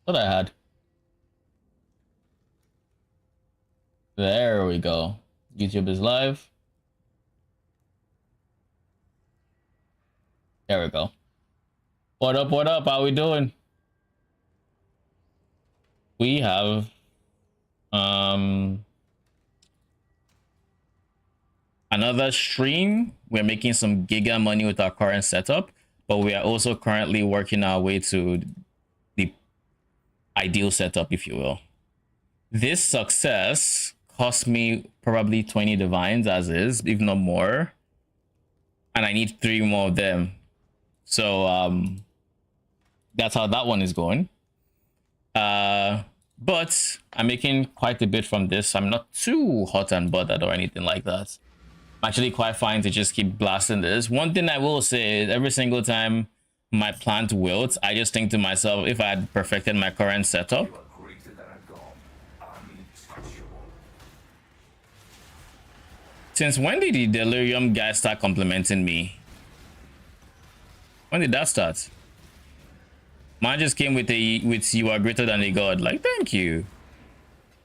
What I had. There we go. YouTube is live. There we go. What up? What up? How we doing? We have another stream. We're making some giga money with our current setup, but we are also currently working our way to the ideal setup, if you will. This success cost me probably 20 divines as is, if not more, and I need 3 more of them. So that's how that one is going. But I'm making quite a bit from this. I'm not too hot and bothered or anything like that. I'm actually quite fine to just keep blasting this. One thing I will say is every single time my plant wilts, I just think to myself, if I had perfected my current setup, since when did the delirium guy start complimenting me? When did that start? Mine just came with you are greater than a god. Like, thank you.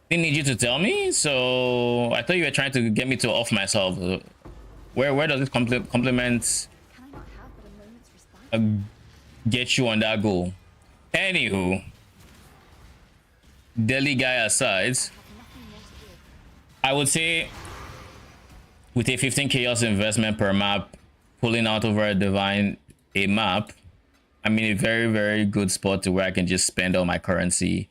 Didn't need you to tell me, so I thought you were trying to get me to off myself. Where does this compliment get you on that goal? Anywho, Delhi guy aside, I would say with a 15 chaos investment per map, pulling out over a map, I'm in a very, very good spot to where I can just spend all my currency,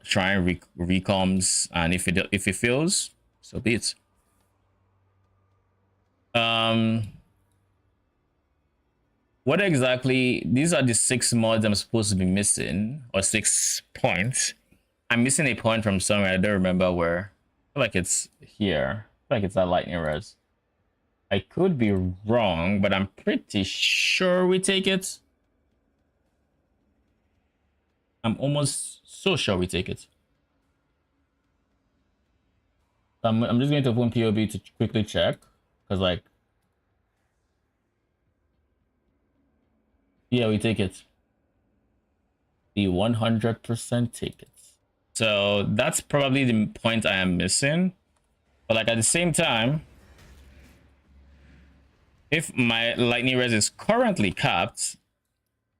try and recoms, and if it fails, so be it. What exactly? These are the 6 mods I'm supposed to be missing, or 6 points. I'm missing a point from somewhere. I don't remember where. I feel like it's here. I feel like it's that lightning res. I could be wrong, but I'm pretty sure we take it. I'm almost so sure we take it. I'm just going to open POB to quickly check, because like, yeah, we take it. We 100% take it. So that's probably the point I am missing. But like at the same time, if my lightning res is currently capped,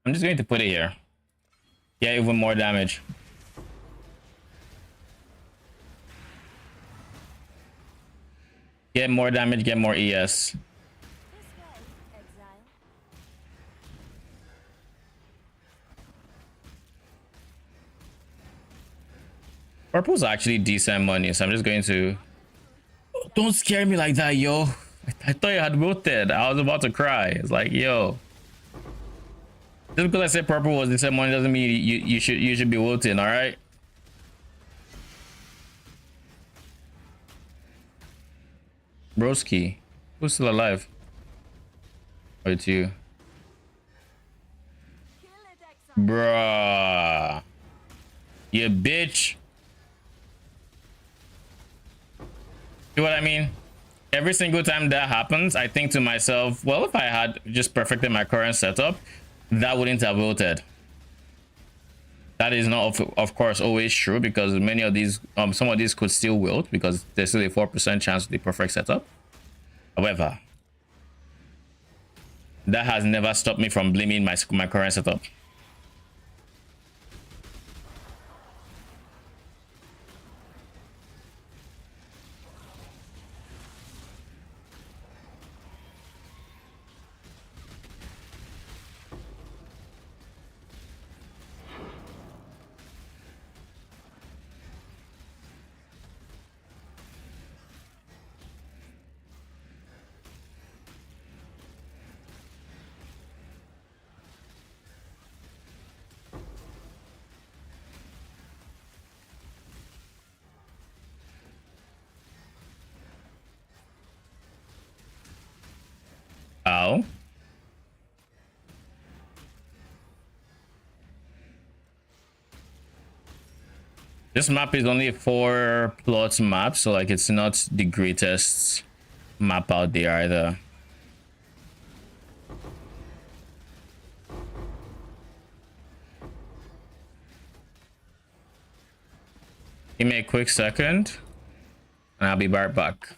I'm just going to put it here. Yeah, even more damage. Get more damage, get more ES. Purple's actually decent money, so I'm just going to... Don't scare me like that, yo. I thought you had wilted. I was about to cry. It's like, yo. Just because I said purple was decent money doesn't mean you should be wilting, alright? Broski. Who's still alive? Oh, it's you. Bruh. You bitch. See what I mean? Every single time that happens, I think to myself, well, if I had just perfected my current setup, that wouldn't have wilted. That is not, of course, always true, because many of these, some of these could still wilt, because there's still a 4% chance of the perfect setup. However, that has never stopped me from blaming my current setup. Ow. This map is only a 4 plot map, so like it's not the greatest map out there either. Give me a quick second, and I'll be right back.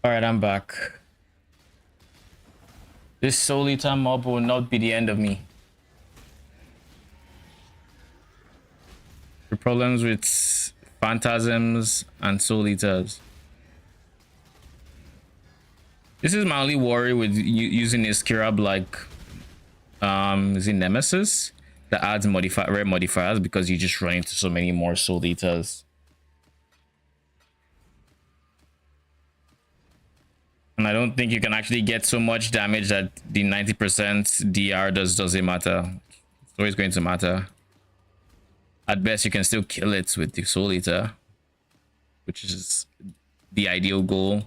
All right, I'm back. This Soul Eater mob will not be the end of me. The problems with Phantasms and Soul Eaters. This is my only worry with using a Skirab like is it Nemesis that adds rare modifiers, because you just run into so many more Soul Eaters. And I don't think you can actually get so much damage that the 90% DR doesn't matter. It's always going to matter. At best, you can still kill it with the Soul Eater, which is the ideal goal.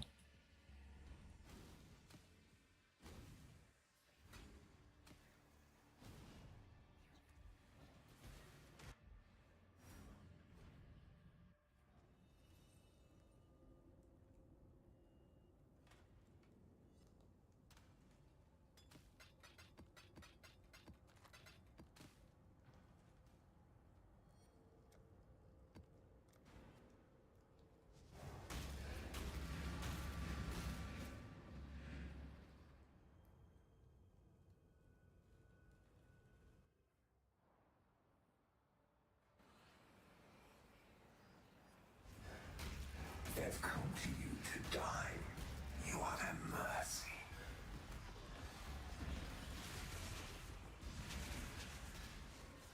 They've come to you to die. You are their mercy.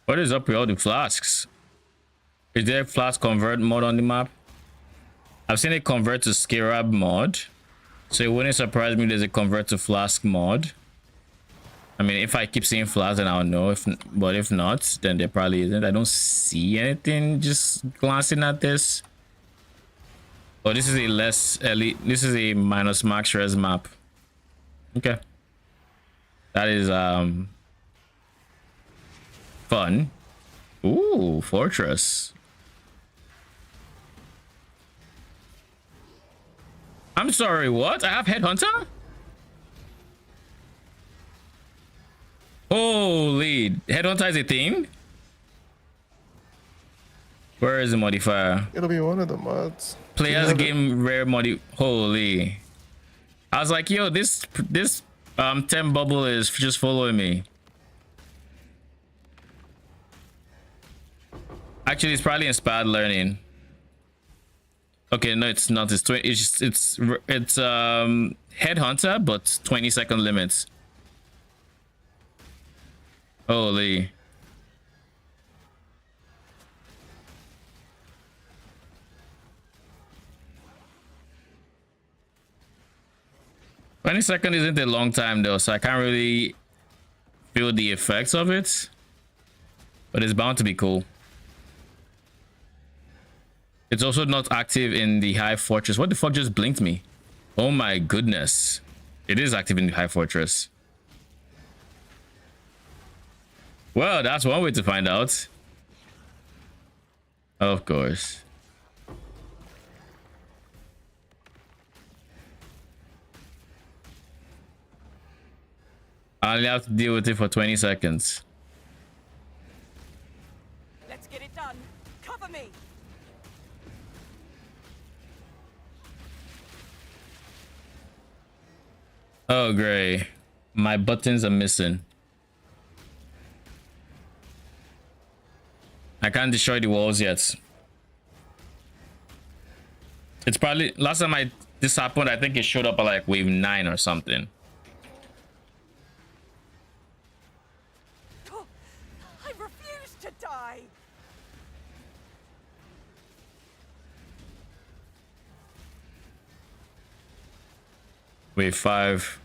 What is up with all the flasks? Is there a flask convert mod on the map? I've seen it convert to Scarab mod, so it wouldn't surprise me if there's a convert to flask mod. I mean, if I keep seeing flasks, then I'll know. But if not, then there probably isn't. I don't see anything just glancing at this. Oh, this is a less elite. This is a minus max res map. Okay, that is fun. Ooh, fortress. I'm sorry, what? I have Headhunter? Holy, Headhunter is a thing? Where is the modifier? It'll be one of the mods. Players game rare modi. Holy. I was like, yo, this 10 bubble is just following me. Actually, it's probably inspired learning. Okay, no, it's not. It's Headhunter, but 20-second limits. Holy. Second isn't a long time though, so I can't really feel the effects of it. But it's bound to be cool. It's also not active in the High Fortress. What the fuck just blinked me? Oh my goodness. It is active in the High Fortress. Well, that's one way to find out. Of course. I only have to deal with it for 20 seconds. Let's get it done. Cover me. Oh, great. My buttons are missing. I can't destroy the walls yet. It's probably last time this happened, I think it showed up at like wave 9 or something. I refuse to die. Wave 5.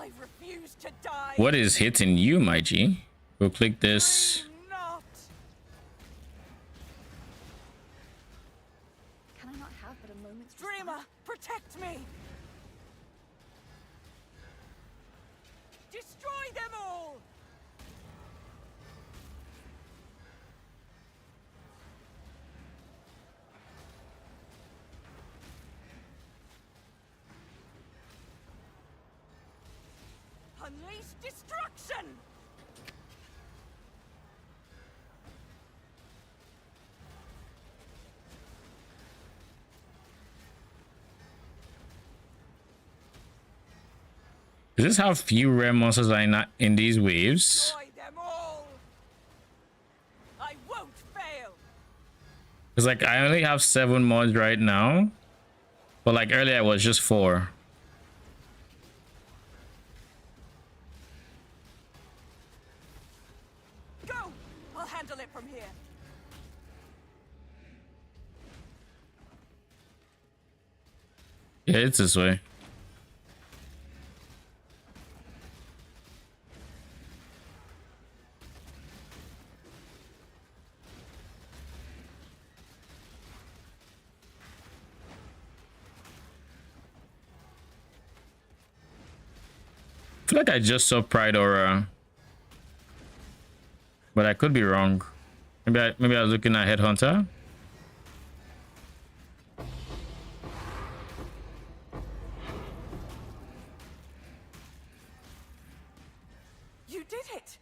I refuse to die. What is hitting you, my G? We'll click this. Not. Can I not have but a moment's Dreamer, protect me. Destroy them all. Unleash destruction! Is this how few rare monsters are in these waves? Destroy them all! I won't fail! It's like I only have 7 mods right now. But like earlier it was just 4. Go! I'll handle it from here. Yeah, it's this way. I feel like I just saw Pride Aura, but I could be wrong. Maybe I was looking at Headhunter. You did it!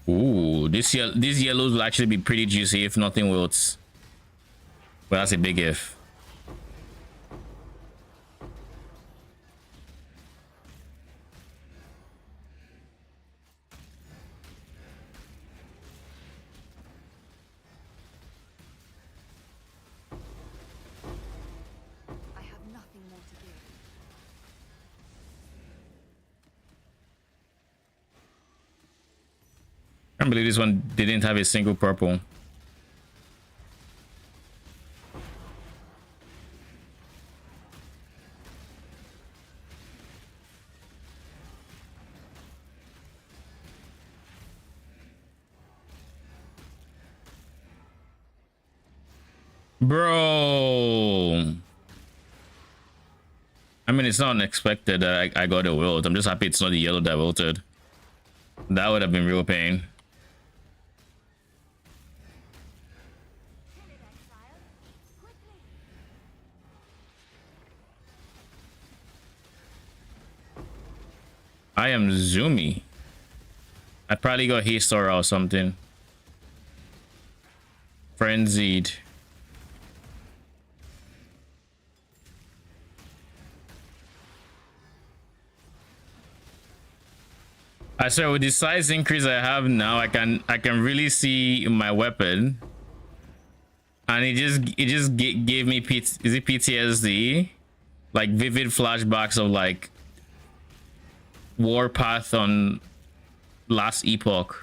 Ooh, these yellows will actually be pretty juicy if nothing wilts. But that's a big if. I have nothing more to give. I can't believe this one didn't have a single purple. Bro. I mean, it's not unexpected that I got a wilt. I'm just happy it's not the yellow that wilted. That would have been real pain. I am zoomy. I probably got haste aura or something. Frenzied. I swear with the size increase I have now, I can really see my weapon. And gave me is it PTSD? Like vivid flashbacks of like Warpath on last epoch.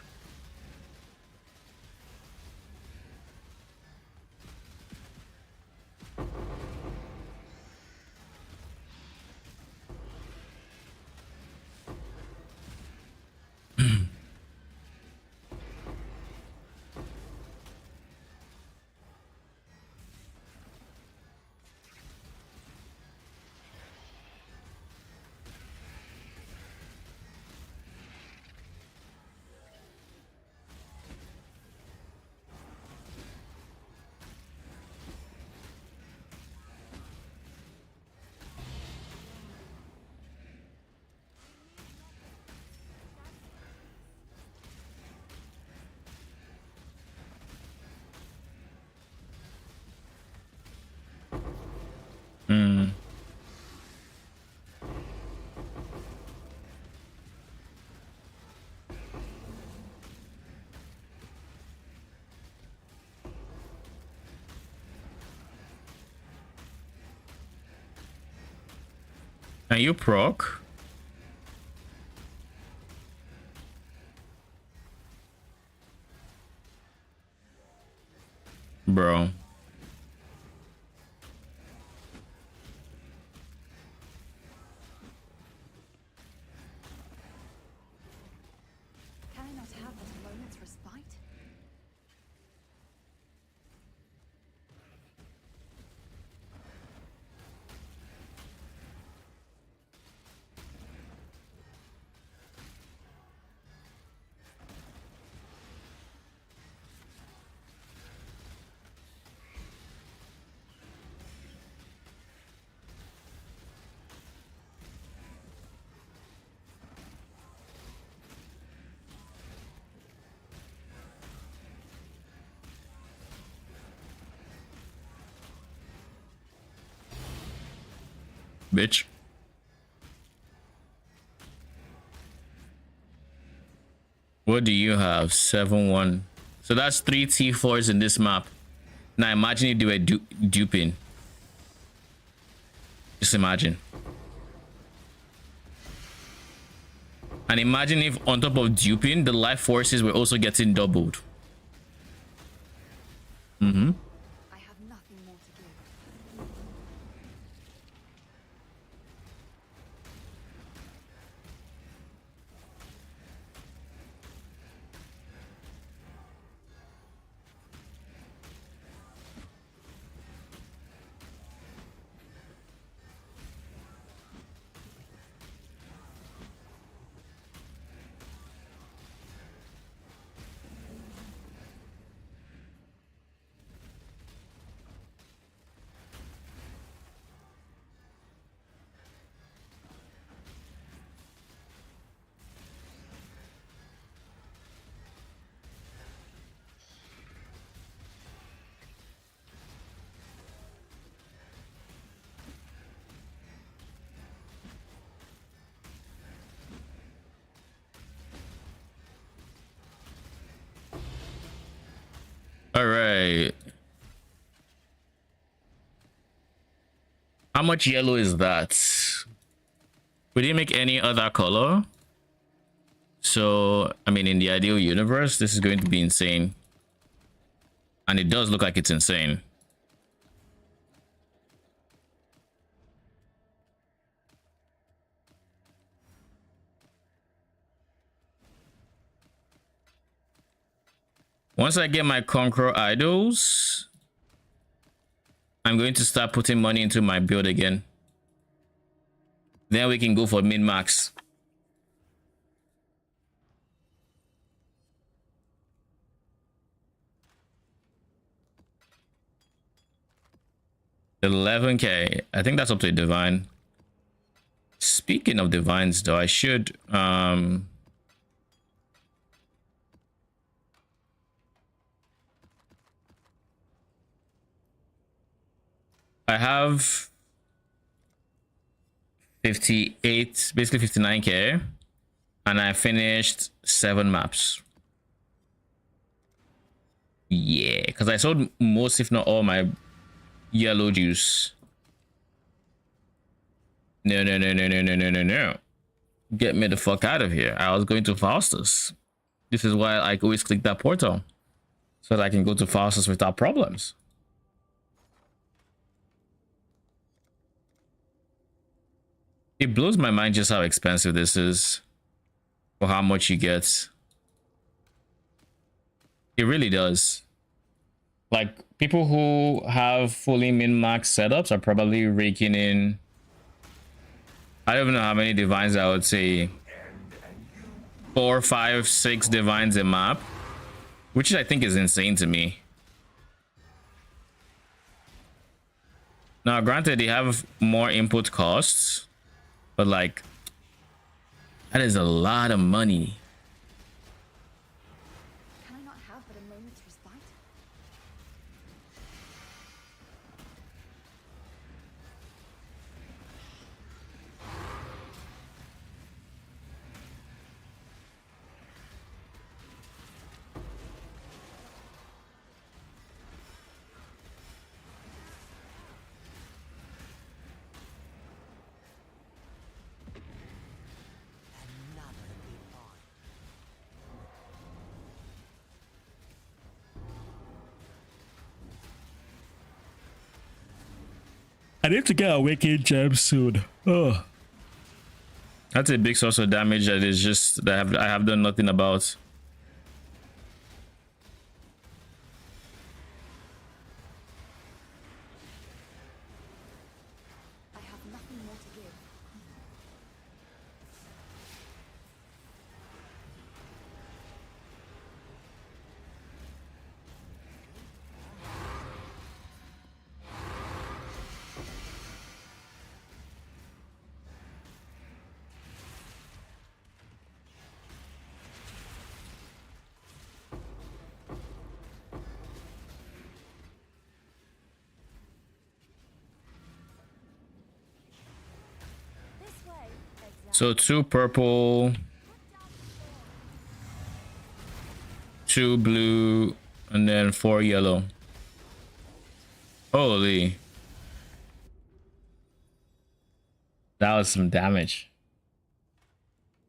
Can you proc? Bro. Can I not have but a moment's respite? Bitch. What do you have? 7-1. So that's 3 T4s in this map. Now imagine if they were duping. Just imagine. And imagine if on top of duping, the life forces were also getting doubled. I have nothing more to give. All right. How much yellow is that? We didn't make any other color. So, I mean, in the ideal universe, this is going to be insane. And it does look like it's insane. Once I get my Conqueror idols, I'm going to start putting money into my build again. Then we can go for min-max. $11K. I think that's up to a divine. Speaking of divines, though, I should I have 58, basically 59K, and I finished 7 maps. Yeah, because I sold most, if not all, my yellow juice. No, no, no, no, no, no, no, no, no. Get me the fuck out of here. I was going to Faustus. This is why I always click that portal. So that I can go to Faustus without problems. It blows my mind just how expensive this is. For how much you get. It really does. Like, people who have fully min-max setups are probably raking in... I don't even know how many divines I would say. 4, 5, 6 divines a map. Which I think is insane to me. Now, granted, they have more input costs. But, like... that is a lot of money. Can I not have but a moment's respite? I need to get a wicked gem soon. Oh, that's a big source of damage that is just that I have done nothing about. I have nothing more to give. This way, Exile. So 2 purple, 2 blue, and then 4 yellow. Holy. That was some damage.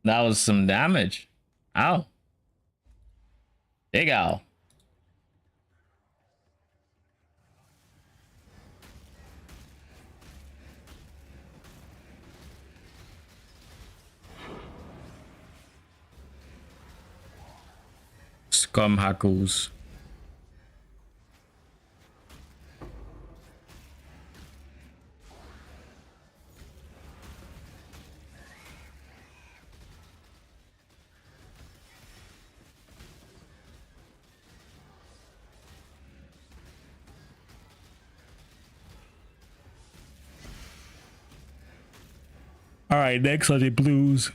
That was some damage. Ow. Big ow. Scum hackles. All right, next are the blues.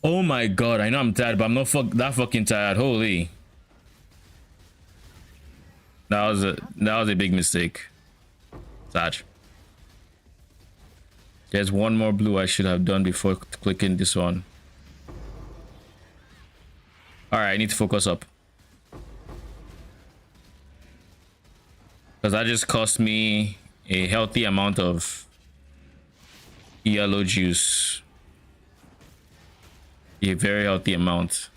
Oh my god, I know I'm tired, but I'm not that fucking tired. Holy. That was a big mistake. Sad. There's one more blue I should have done before clicking this one. Alright, I need to focus up. Because that just cost me a healthy amount of yellow juice. A very healthy amount.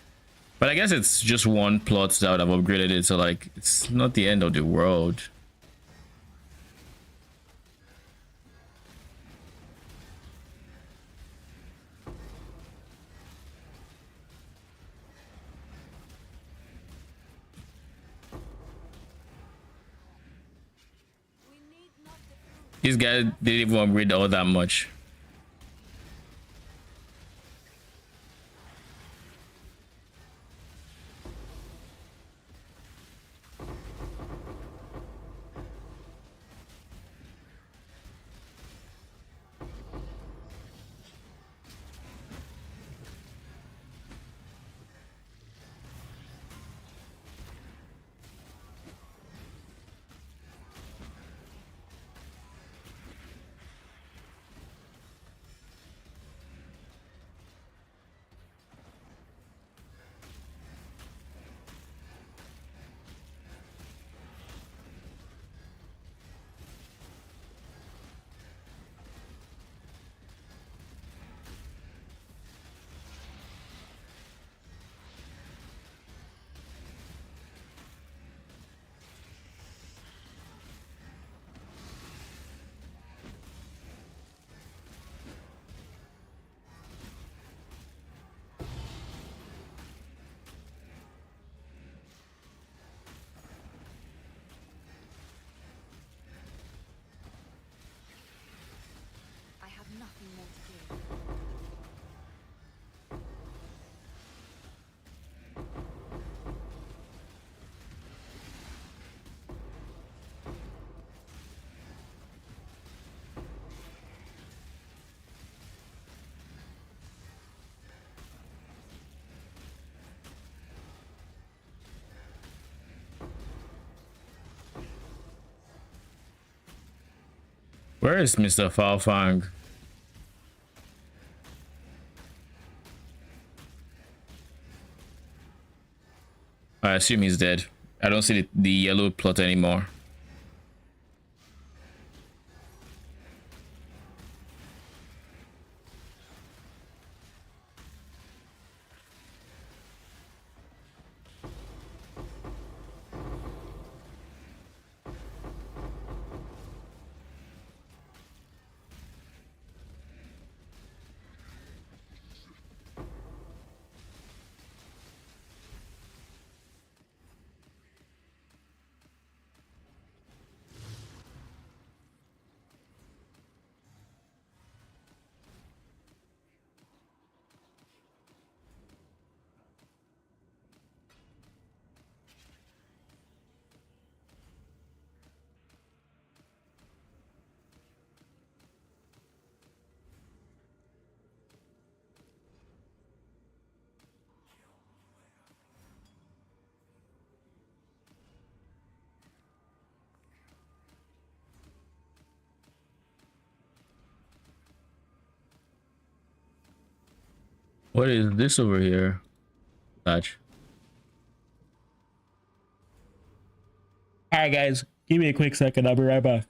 But I guess it's just one plot that would have upgraded it, so like it's not the end of the world. These guys didn't even upgrade all that much. Where is Mr. Falfang? I assume he's dead. I don't see the yellow plot anymore. What is this over here? Touch. All right, guys, give me a quick second. I'll be right back.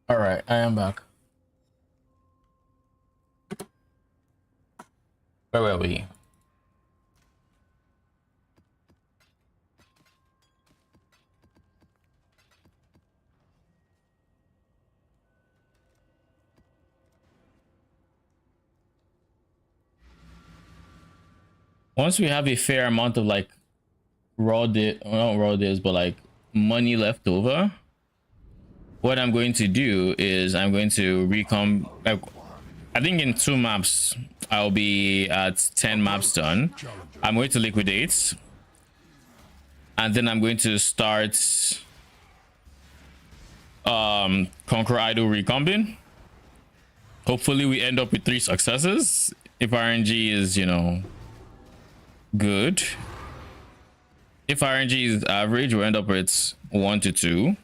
All right, I am back. Where were we? Once we have a fair amount of like not raw deals, but like money left over, what I'm going to do is I'm going to recom. I think in 2 maps I'll be at 10 maps done. I'm going to liquidate, and then I'm going to start Conquer Idol recombing. Hopefully we end up with 3 successes. If RNG is, you know, good. If RNG is average, we'll end up with 1 to 2.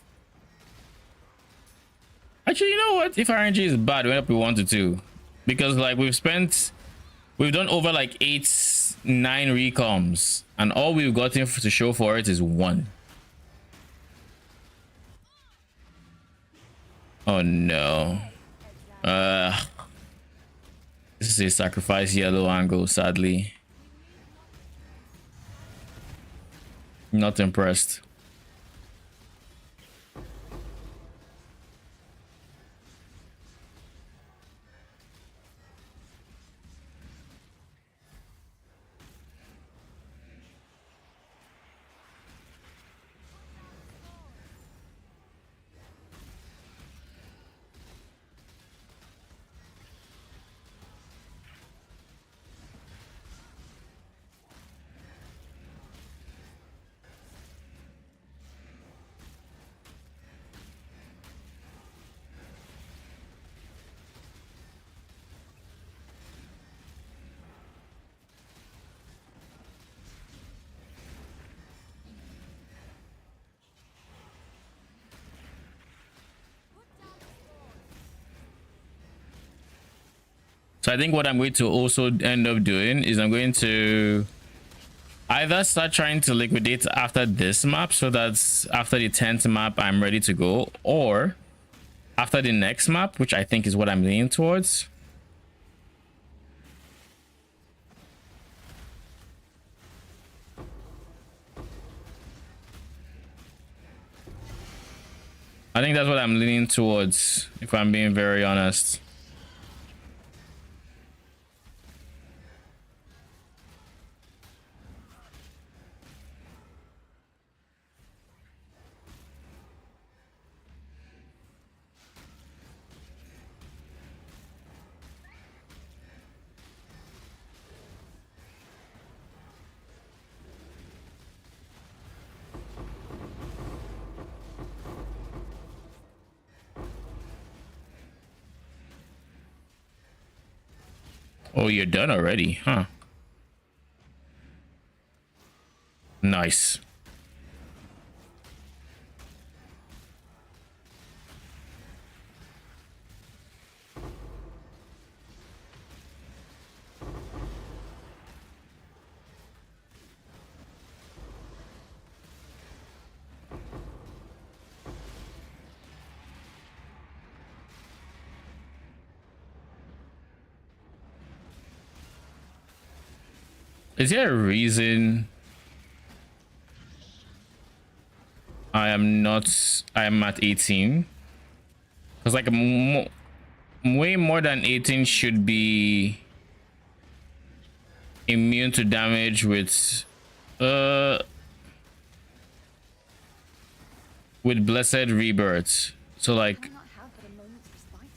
Actually, you know what? If RNG is bad, we end up with 1 to 2. Because like we've done over like 8, 9 recoms, and all we've gotten to show for it is 1. Oh no. This is a sacrifice yellow angle, sadly. Not impressed. So I think what I'm going to also end up doing is I'm going to either start trying to liquidate after this map, so that's after the 10th map I'm ready to go, or after the next map, which I think is what I'm leaning towards. I think that's what I'm leaning towards, if I'm being very honest. Oh, you're done already, huh? Nice. Is there a reason I am at 18? Because like way more than 18 should be immune to damage with Blessed Rebirth. So like, Why not have but a moment's respite?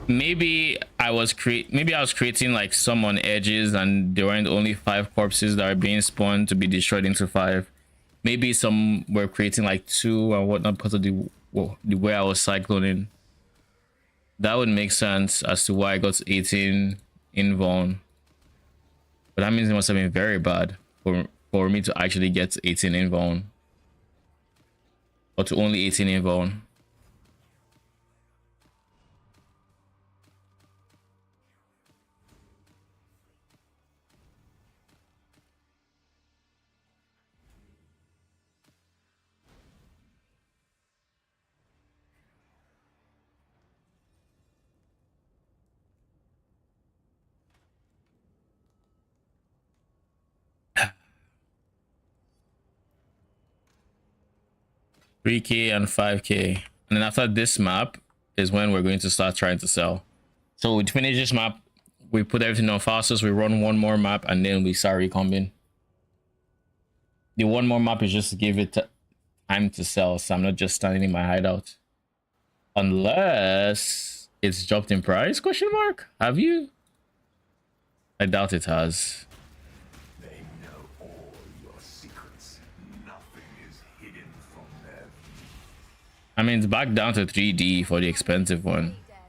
maybe I was creating like some on edges, and there weren't only 5 corpses that are being spawned to be destroyed into 5. Maybe some were creating like 2 or whatnot because of the way I was cycloning. That would make sense as to why I got 18 invuln. But that means it must have been very bad for me to actually get 18 invuln. Or to only 18 invuln. $3K and $5K. And then after this map is when we're going to start trying to sell. So we finish this map, we put everything on fastest, we run one more map, and then we start recombing. The one more map is just to give it time to sell, so I'm not just standing in my hideout. Unless it's dropped in price, question mark? Have you? I doubt it has. They know all your secrets. Nothing is hidden from them. I mean, it's back down to 3D for the expensive one. Dead.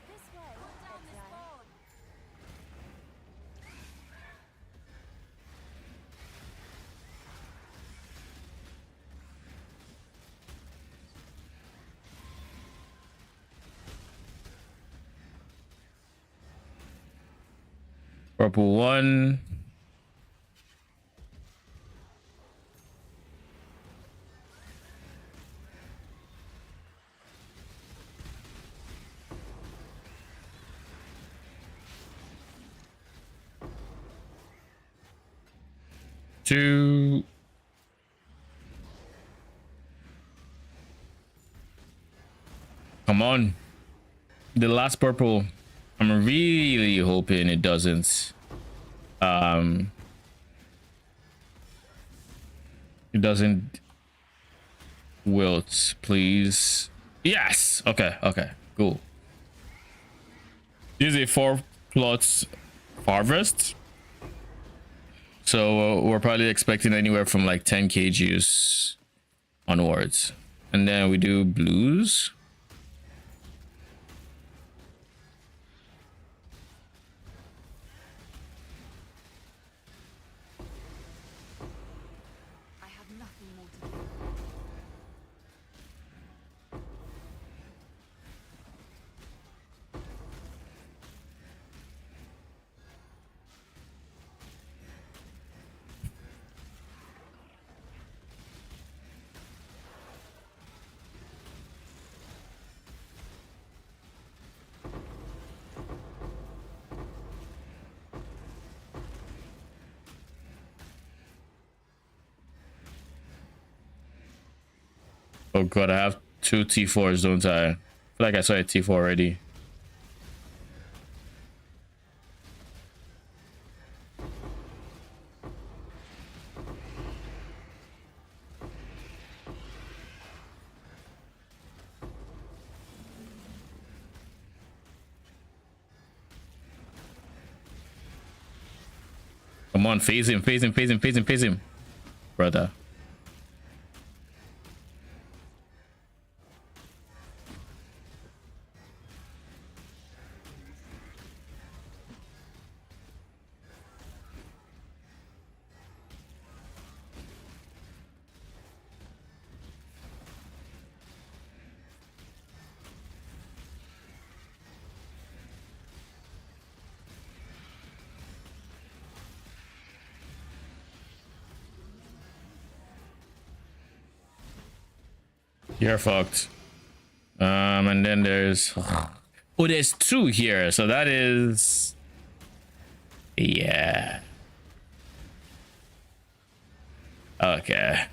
This way. Exile. Purple one. Two. Come on. The last purple. I'm really hoping it doesn't. It doesn't wilt, please. Yes. Okay. Okay. Cool. This is a 4 plots harvest. So we're probably expecting anywhere from like 10k juice onwards. And then we do blues. I have nothing more to do. Oh god, I have 2 T4s, don't I? I feel like I saw a T4 already. Come on, phase him, phase him, phase him, phase him, phase him. Brother. You're fucked. And then there's oh, there's 2 here, so that is yeah. Okay.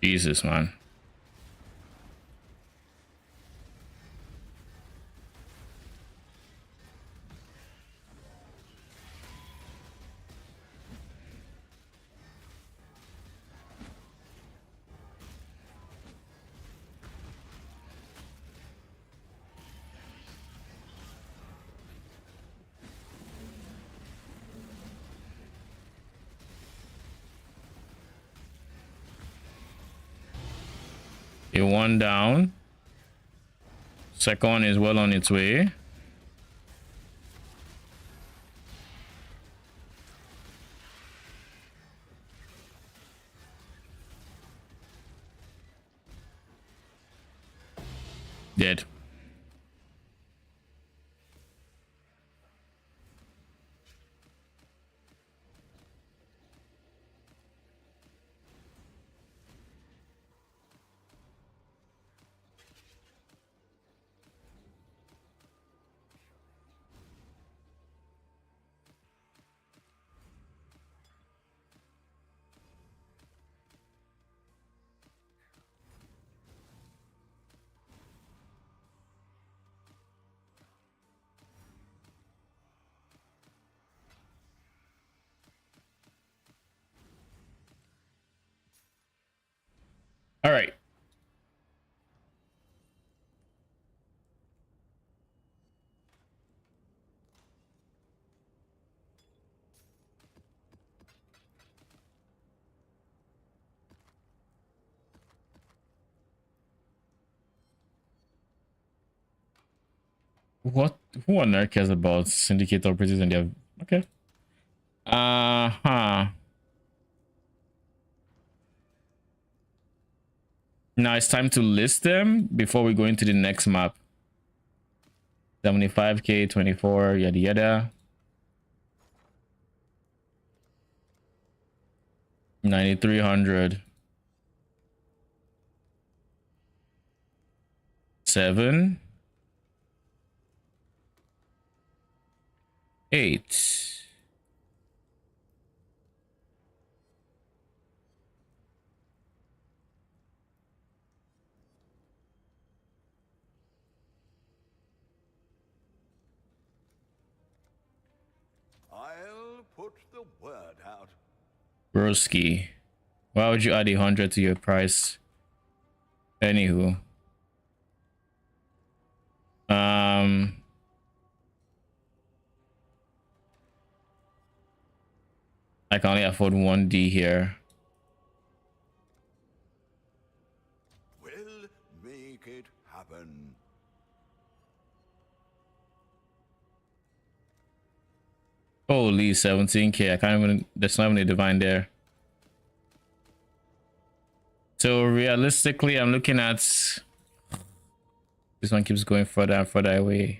Jesus, man. A one down. Second one is well on its way. Dead. All right. What? Who on earth cares about syndicate operatives and their? Okay. Huh. Now it's time to list them before we go into the next map. 75k, 24, yada yada. 9300. 7. 8. I'll put the word out. Broski. Why would you add 100 to your price? Anywho. I can only afford 1D here. We'll make it happen. Holy 17k. I can't even, there's not even a divine there. So realistically, I'm looking at this one keeps going further and further away.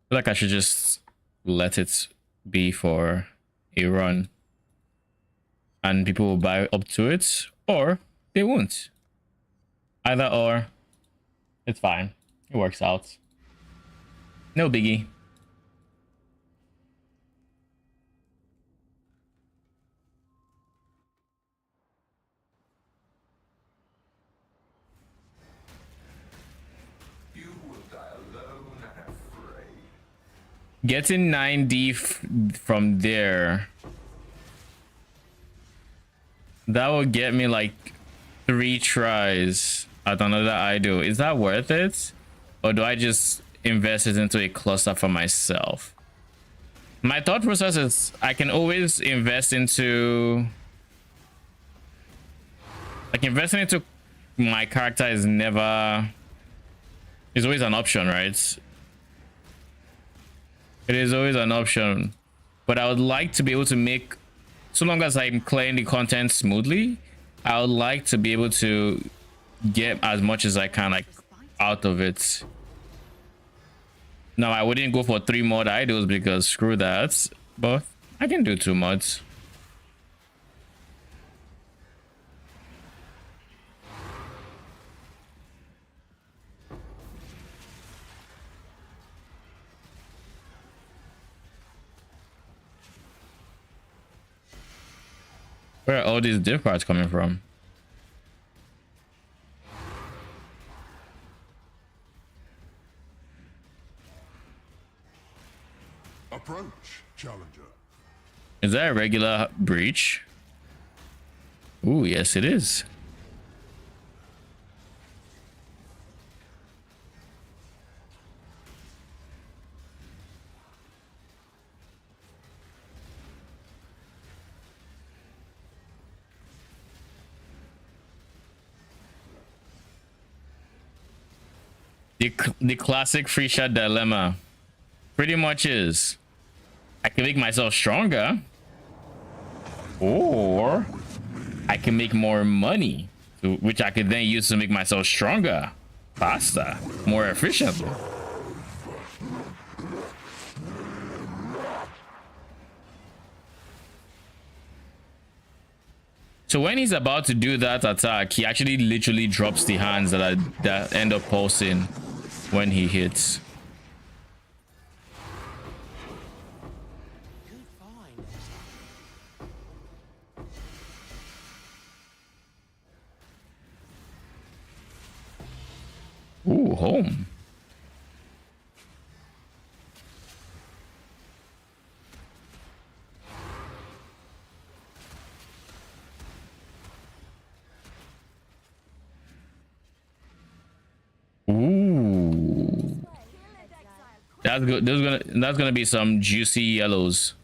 I feel like I should just let it be for a run and people will buy up to it, or they won't. Either or, it's fine. It works out. No biggie. You will die alone and afraid. Getting 9D from there, that will get me like 3 tries at another idol. Is that worth it? Or do I just invest it into a cluster for myself? My thought process is I can always invest into, like, investing into my character is always an option, right? It is always an option, but I would like to be able to make, so long as I'm clearing the content smoothly, I would like to be able to get as much as I can, like, out of it. Now, I wouldn't go for 3 mod idols because screw that, but I can do 2 mods. Where are all these div cards coming from? Approach, challenger. Is that a regular breach? Ooh, yes, it is. The classic free shot dilemma pretty much is I can make myself stronger, or I can make more money, which I could then use to make myself stronger, faster, more efficiently. So when he's about to do that attack, he actually literally drops the hands that end up pulsing when he hits. Good find. Ooh, home. Ooh. That's good. That's gonna be some juicy yellows.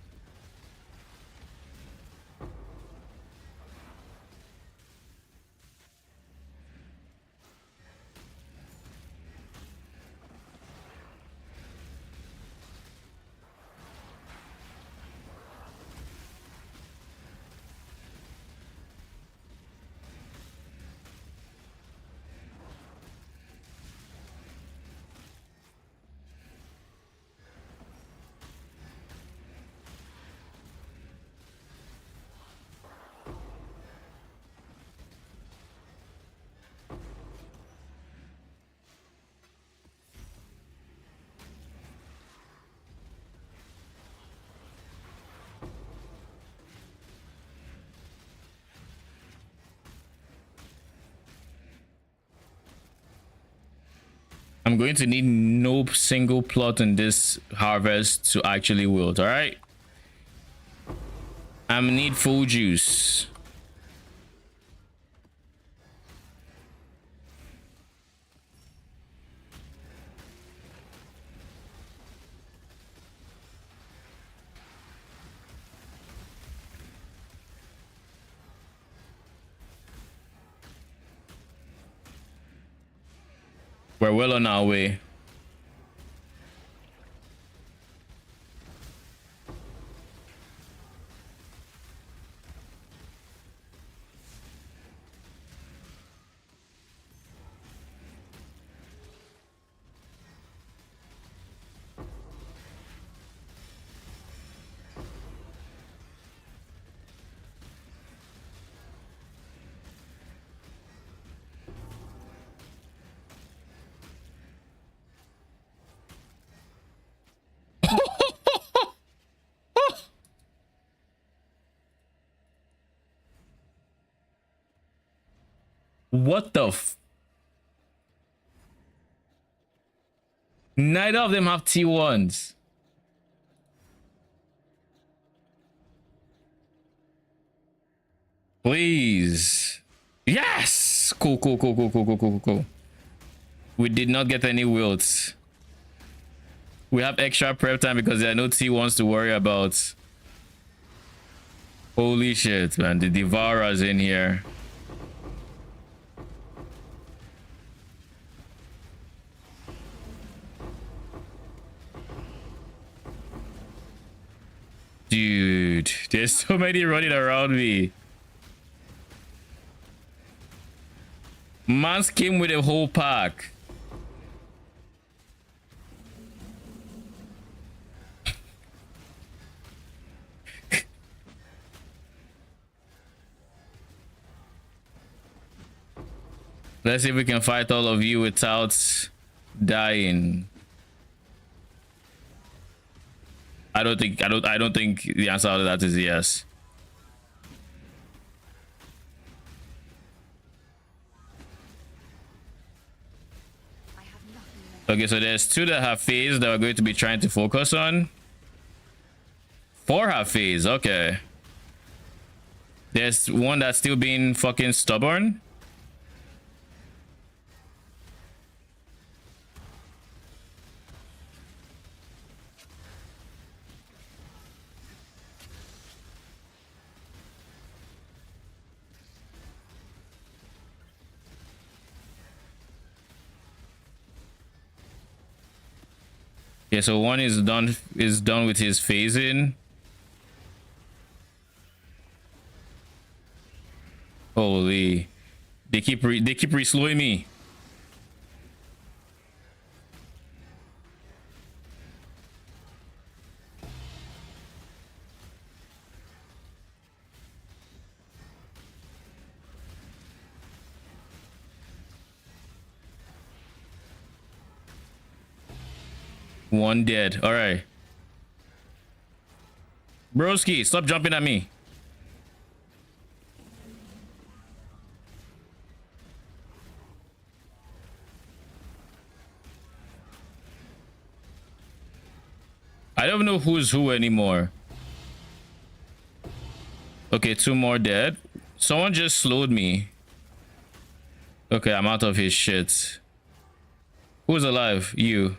I'm going to need no single plot in this harvest to actually wilt. All right, I'm gonna need full juice. We're well on our way. What the neither of them have T1s. Please. Yes. Cool, cool, cool, cool, cool, cool, cool, cool. We did not get any wilts. We have extra prep time because there are no T1s to worry about. Holy shit, man. The Devourer's in here. Dude, there's so many running around me. Mans came with a whole pack. Let's see if we can fight all of you without dying. I don't think the answer to that is yes. Okay, so there's 2 that have phase that we're going to be trying to focus on. 4 have phase, okay. There's one that's still being fucking stubborn. Yeah, so one is done with his phasing. Holy, they keep re-slowing me. One dead. All right, broski, stop jumping at me. I don't know who's who anymore. Okay, two more dead. Someone just slowed me. Okay, I'm out of his shit. Who's alive? You.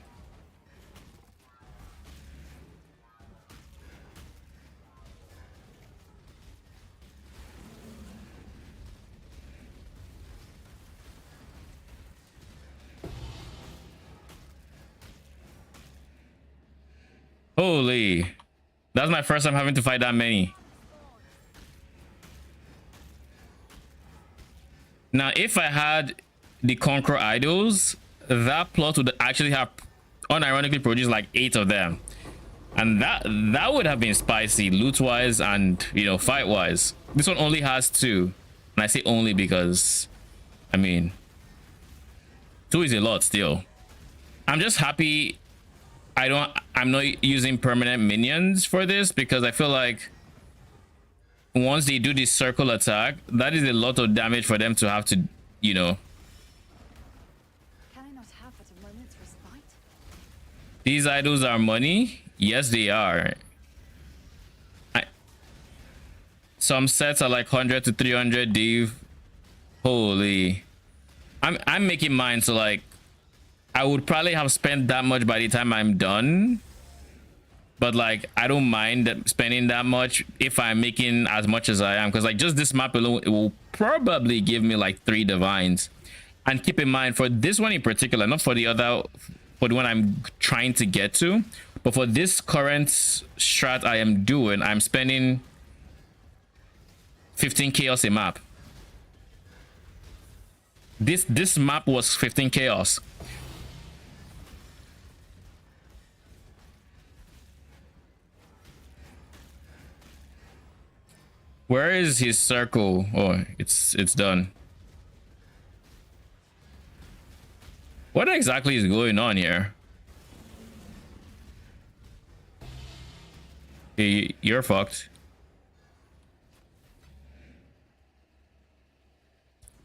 Holy. That's my first time having to fight that many. Now, if I had the Conqueror Idols, that plot would actually have unironically produced like 8 of them. And that would have been spicy, loot-wise and, you know, fight-wise. This one only has 2. And I say only because, I mean, 2 is a lot still. I'm just happy I'm not using permanent minions for this, because I feel like once they do this circle attack, that is a lot of damage for them to have to, you know. Can I not have but a moment's respite? These idols are money. Yes, they are. Some sets are like 100 to 300 div. Holy. I'm making mine, so like I would probably have spent that much by the time I'm done. But like I don't mind spending that much if I'm making as much as I am, because like just this map alone, it will probably give me like 3 divines. And keep in mind, for this one in particular, not for the other, for the one I'm trying to get to, but for this current strat I am doing, I'm spending 15 chaos a map. This map was 15 chaos. Where is his circle? Oh, it's done. What exactly is going on here? Hey, you're fucked.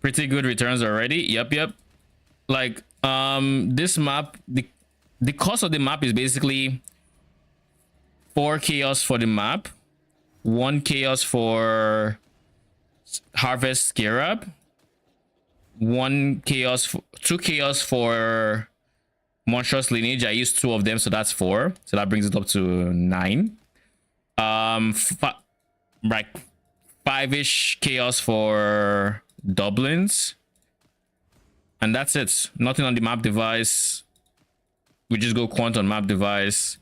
Pretty good returns already. Yep. Like this map, the cost of the map is basically 4 chaos for the map, 1 chaos for harvest scarab, 1 chaos, 2 chaos for monstrous lineage. I used 2 of them, so that's 4, so that brings it up to 9. Like 5ish chaos for Dublins, and that's it. Nothing on the map device. We just go quant on map device.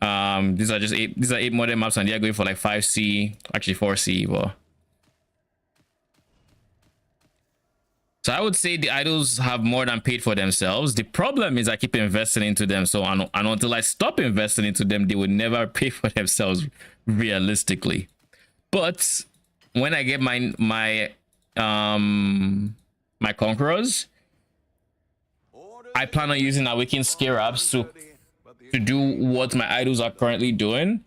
These are 8 modern maps, and they're going for like 5C, actually 4C. But so I would say the idols have more than paid for themselves. The problem is I keep investing into them, so and until I stop investing into them, they would never pay for themselves realistically. But when I get my conquerors, I plan on using Awakened Scarabs to do what my idols are currently doing,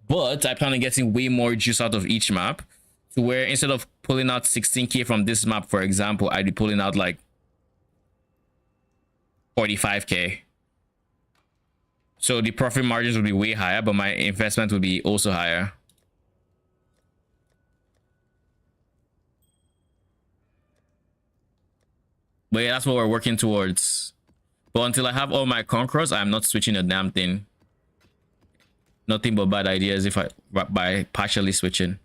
but I plan on getting way more juice out of each map, to where instead of pulling out 16k from this map, for example, I'd be pulling out like 45k. So the profit margins will be way higher, but my investment will be also higher. But yeah, that's what we're working towards. But until I have all my conquerors, I'm not switching a damn thing. Nothing but bad ideas if I by partially switching.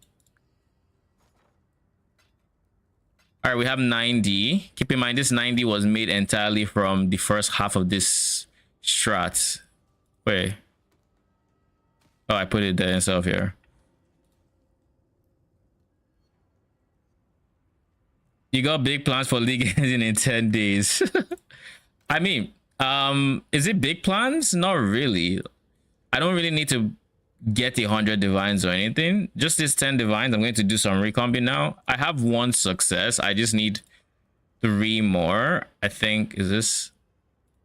All right, we have 90. Keep in mind, this 90 was made entirely from the first half of this strat. Wait. Oh, I put it there instead of here. You got big plans for League ending in 10 days. I mean, is it big plans? Not really. I don't really need to get 100 divines or anything. Just this 10 divines. I'm going to do some recombing now. I have 1 success. I just need 3 more. I think, is this?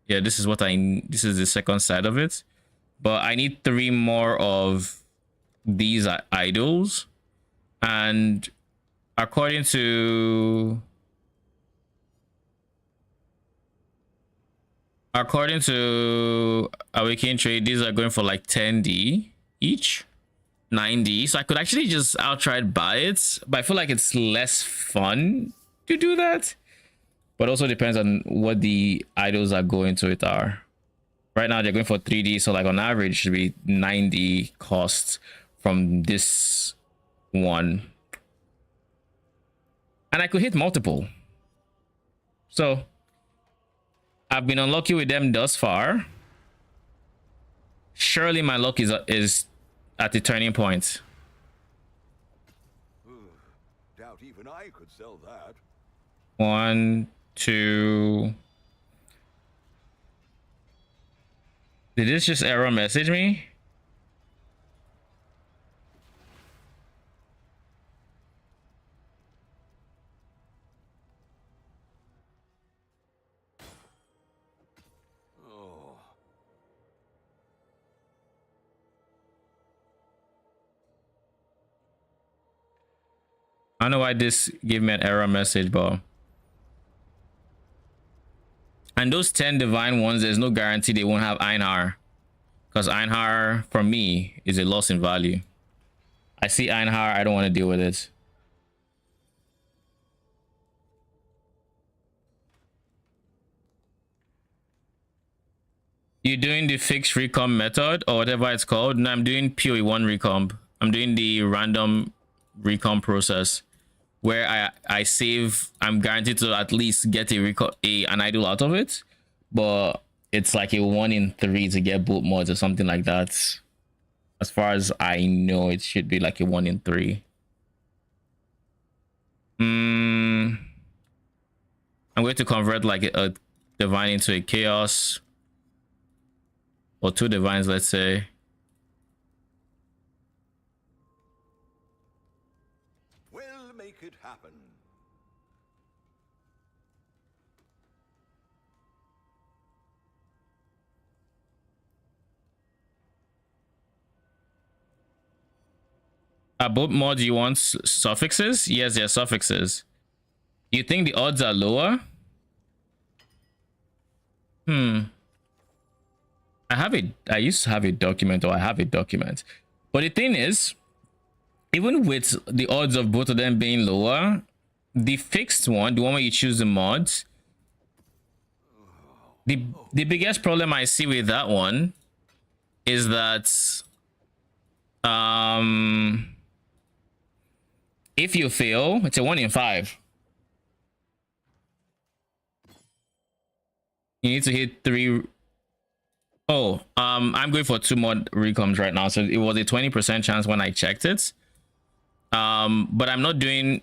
Yeah, this is what this is the second side of it. But I need 3 more of these idols. And according to Awakening Trade, these are going for like 10D each, 9D. So I could actually just outright buy it, but I feel like it's less fun to do that. But also depends on what the idols are going to it are. Right now they're going for 3D, so like on average it should be 90 costs from this one. And I could hit multiple. So I've been unlucky with them thus far. Surely my luck is at the turning point. Doubt even I could sell that. 1, 2. Did this just error message me? I don't know why this gave me an error message, but and those 10 divine ones, there's no guarantee they won't have Einhar, because Einhar for me is a loss in value. I see Einhar, I don't want to deal with it. You doing the fixed recomb method or whatever it's called? No, I'm doing PoE1 recomb. I'm doing the random recomb process where I save. I'm guaranteed to at least get an idol out of it, but it's like a 1 in 3 to get boot mods or something like that. As far as I know, it should be like a 1 in 3. I'm going to convert like a divine into a chaos, or 2 divines, let's say. We'll make it happen. Both mods you want suffixes? Yes, they're suffixes. You think the odds are lower? I used to have a document, or I have a document. But the thing is, even with the odds of both of them being lower, the fixed one, the one where you choose the mods, the biggest problem I see with that one is that if you fail, it's a 1 in 5. You need to hit 3. Oh, I'm going for 2 more recombs right now. So it was a 20% chance when I checked it. But I'm not doing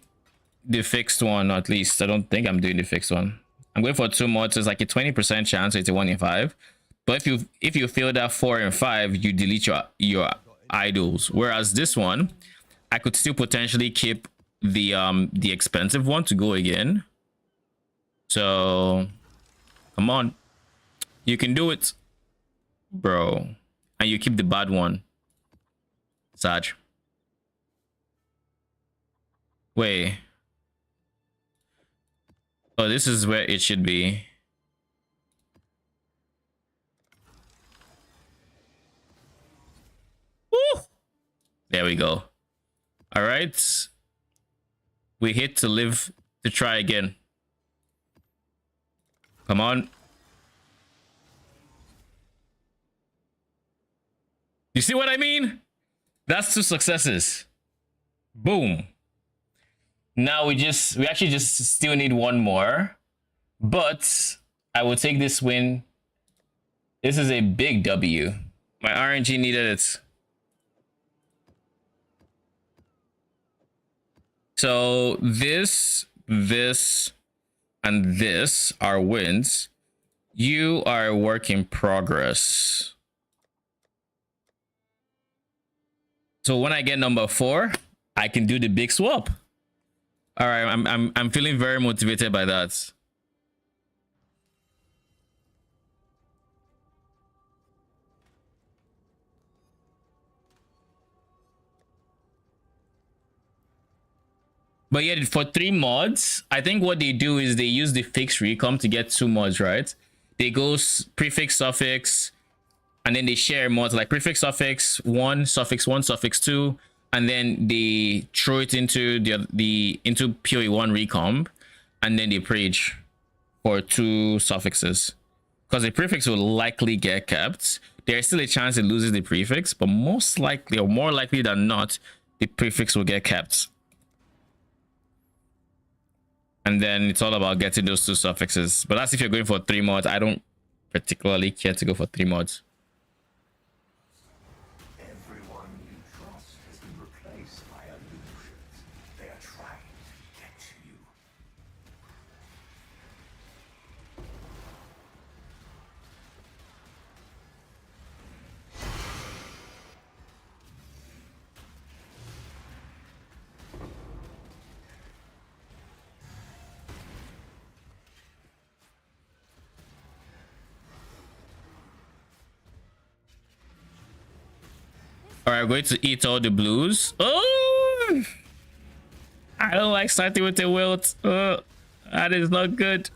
the fixed one, or at least I don't think I'm doing the fixed one. I'm going for 2 more, so it's like a 20% chance, so it's a 1 in 5. But if you fail that 4 and 5, you delete your idols. Whereas this one, I could still potentially keep the expensive one to go again. So come on, you can do it, bro. And you keep the bad one, Saj. Wait. Oh, this is where it should be. Woo! There we go. All right. We hit to live to try again. Come on. You see what I mean? That's 2 successes. Boom. Now we actually just still need 1 more. But I will take this win. This is a big W. My RNG needed it. So this, and this are wins. You are a work in progress. So when I get number 4, I can do the big swap. All right, I'm feeling very motivated by that. But yeah, for 3 mods, I think what they do is they use the fixed recomb to get 2 mods, right? They go prefix, suffix, and then they share mods like prefix, suffix 1, suffix 1, suffix 2, and then they throw it into the into PoE1 recomb, and then they purge for 2 suffixes. Because the prefix will likely get kept. There's still a chance it loses the prefix, but most likely, or more likely than not, the prefix will get kept. And then it's all about getting those 2 suffixes. But that's if you're going for 3 mods. I don't particularly care to go for 3 mods. Everyone you trust has been replaced by illusions. They are trying to get to you. All right, I'm going to eat all the blues. Oh, I don't like starting with a wilt. That is not good.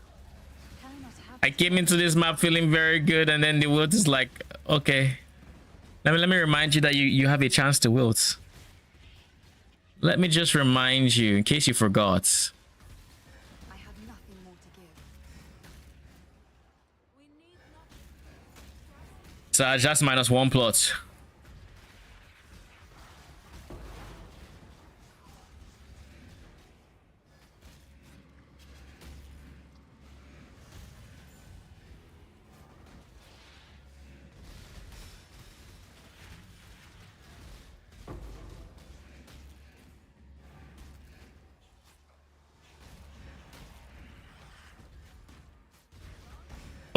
I came into this map feeling very good, and then the wilt is like, okay. Let me remind you that you have a chance to wilt. Let me just remind you in case you forgot. I have nothing more to give. We need nothing. Sarge, that's -1 plot.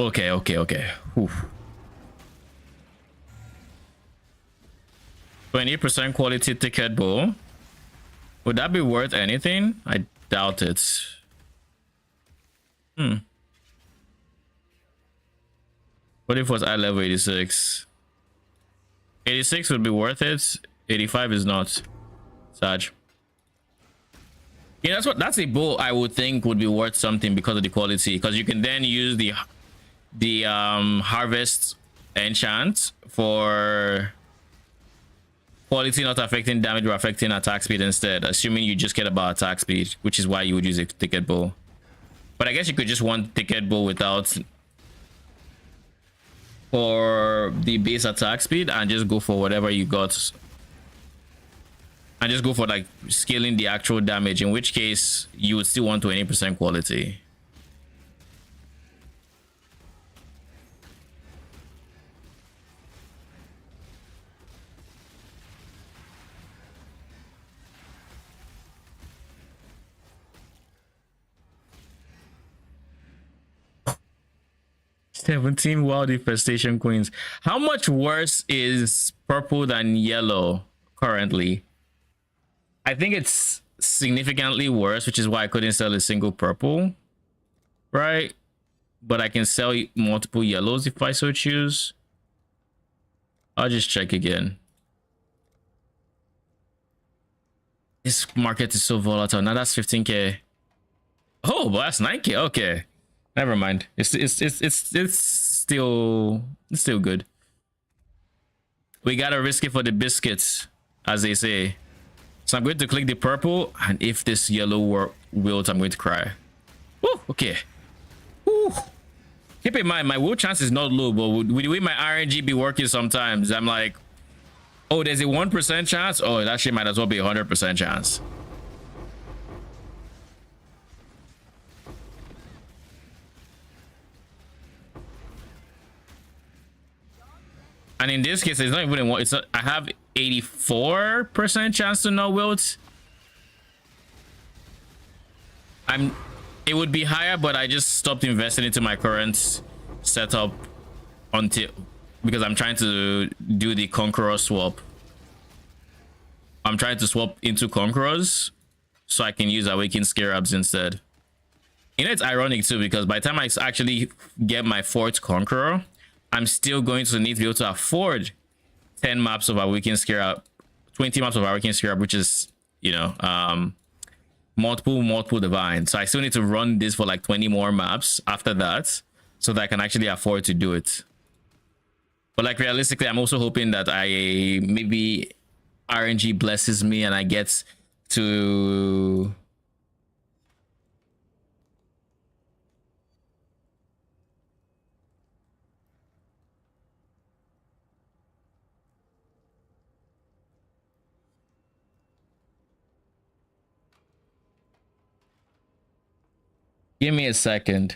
Okay. Whew. 20% quality ticket bowl. Would that be worth anything? I doubt it. What if it was at level 86? 86 would be worth it. 85 is not. Saj. Yeah, that's a bowl I would think would be worth something because of the quality. Because you can then use the harvest enchant for quality not affecting damage or affecting attack speed instead, assuming you just care about attack speed, which is why you would use a ticket bowl. But I guess you could just want ticket bowl without for the base attack speed and just go for whatever you got, and just go for like scaling the actual damage, in which case you would still want 20% quality. "17 wild infestation queens." How much worse is purple than yellow currently? I think it's significantly worse, which is why I couldn't sell a single purple, right? But I can sell multiple yellows if I so choose. I'll just check again. This market is so volatile. Now that's 15k. Oh, but that's 9k. Okay, never mind. It's still good. We gotta risk it for the biscuits, as they say. So I'm going to click the purple, and if this yellow wilt, I'm going to cry. Woo, okay. Woo. Keep in mind, my will chance is not low, but with the way my RNG be working sometimes, I'm like, oh, there's a 1% chance. Oh, that shit might as well be 100% chance. And in this case, it's not even one. It's not, I have 84% chance to not wilt. It would be higher, but I just stopped investing into my current setup until, because I'm trying to do the Conqueror swap. I'm trying to swap into Conquerors so I can use Awakened Scarabs instead. You know, it's ironic too, because by the time I actually get my 4th Conqueror, I'm still going to need to be able to afford 10 maps of Awakened Scarab, 20 maps of Awakened Scarab, which is, you know, multiple divine. So I still need to run this for like 20 more maps after that so that I can actually afford to do it. But like realistically, I'm also hoping that maybe RNG blesses me and I get to give me a second.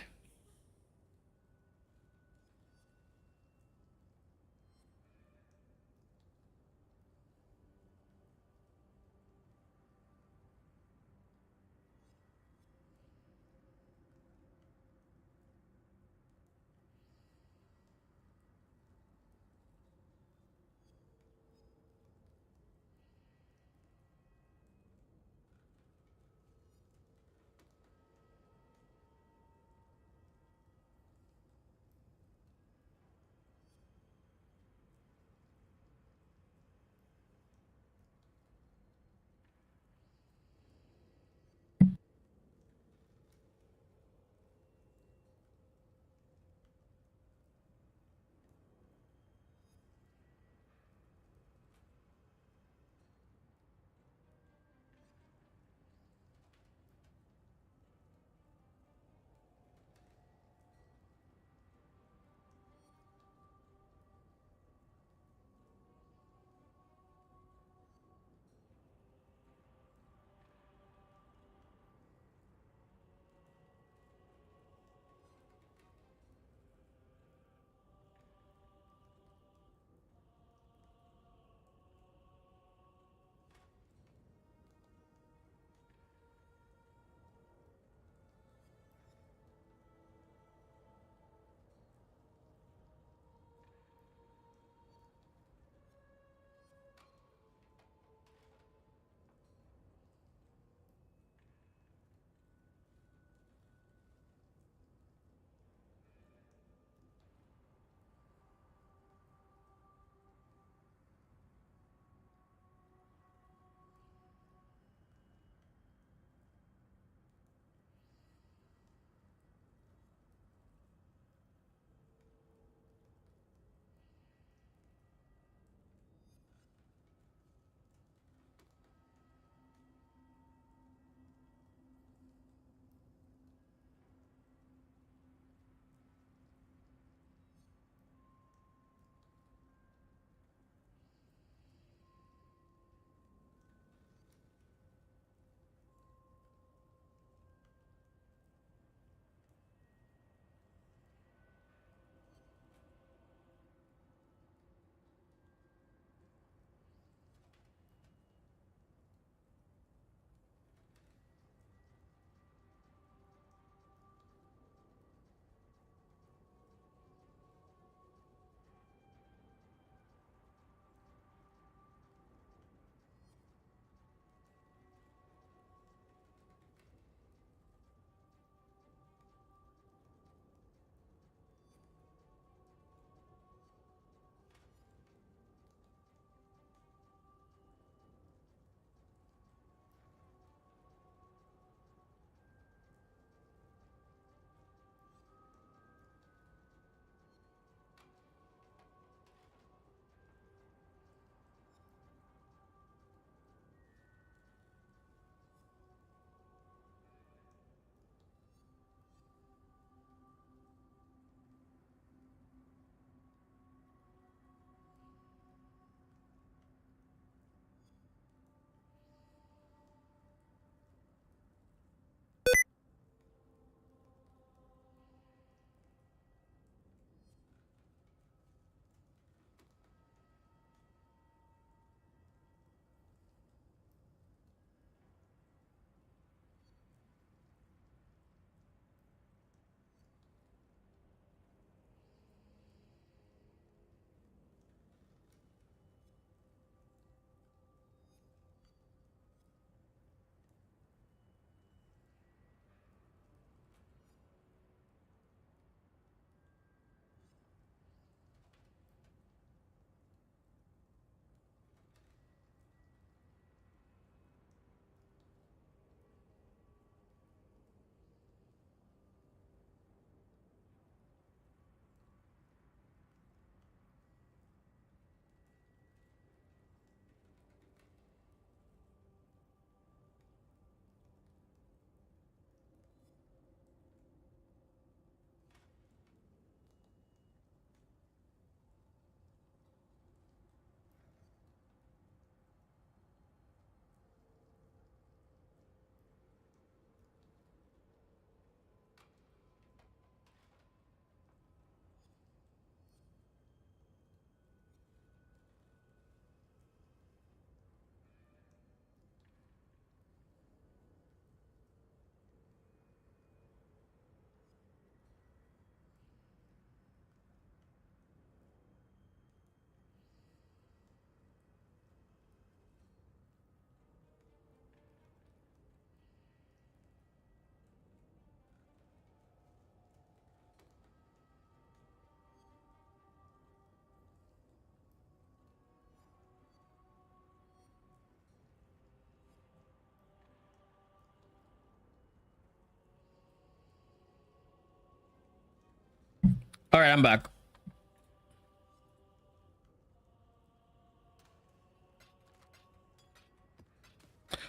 All right, I'm back.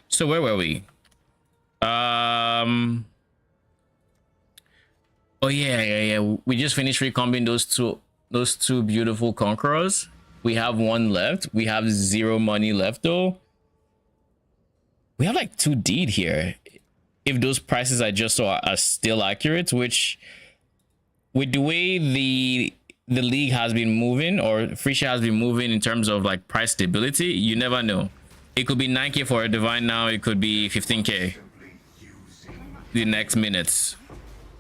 So where were we? Oh yeah. We just finished recombing those two beautiful conquerors. We have one left. We have 0 money left though. We have like 2 deed here. If those prices I just saw are still accurate, which with the way the league has been moving, or Frisia has been moving in terms of like price stability, you never know. It could be 9k for a divine now, it could be 15k the next minutes.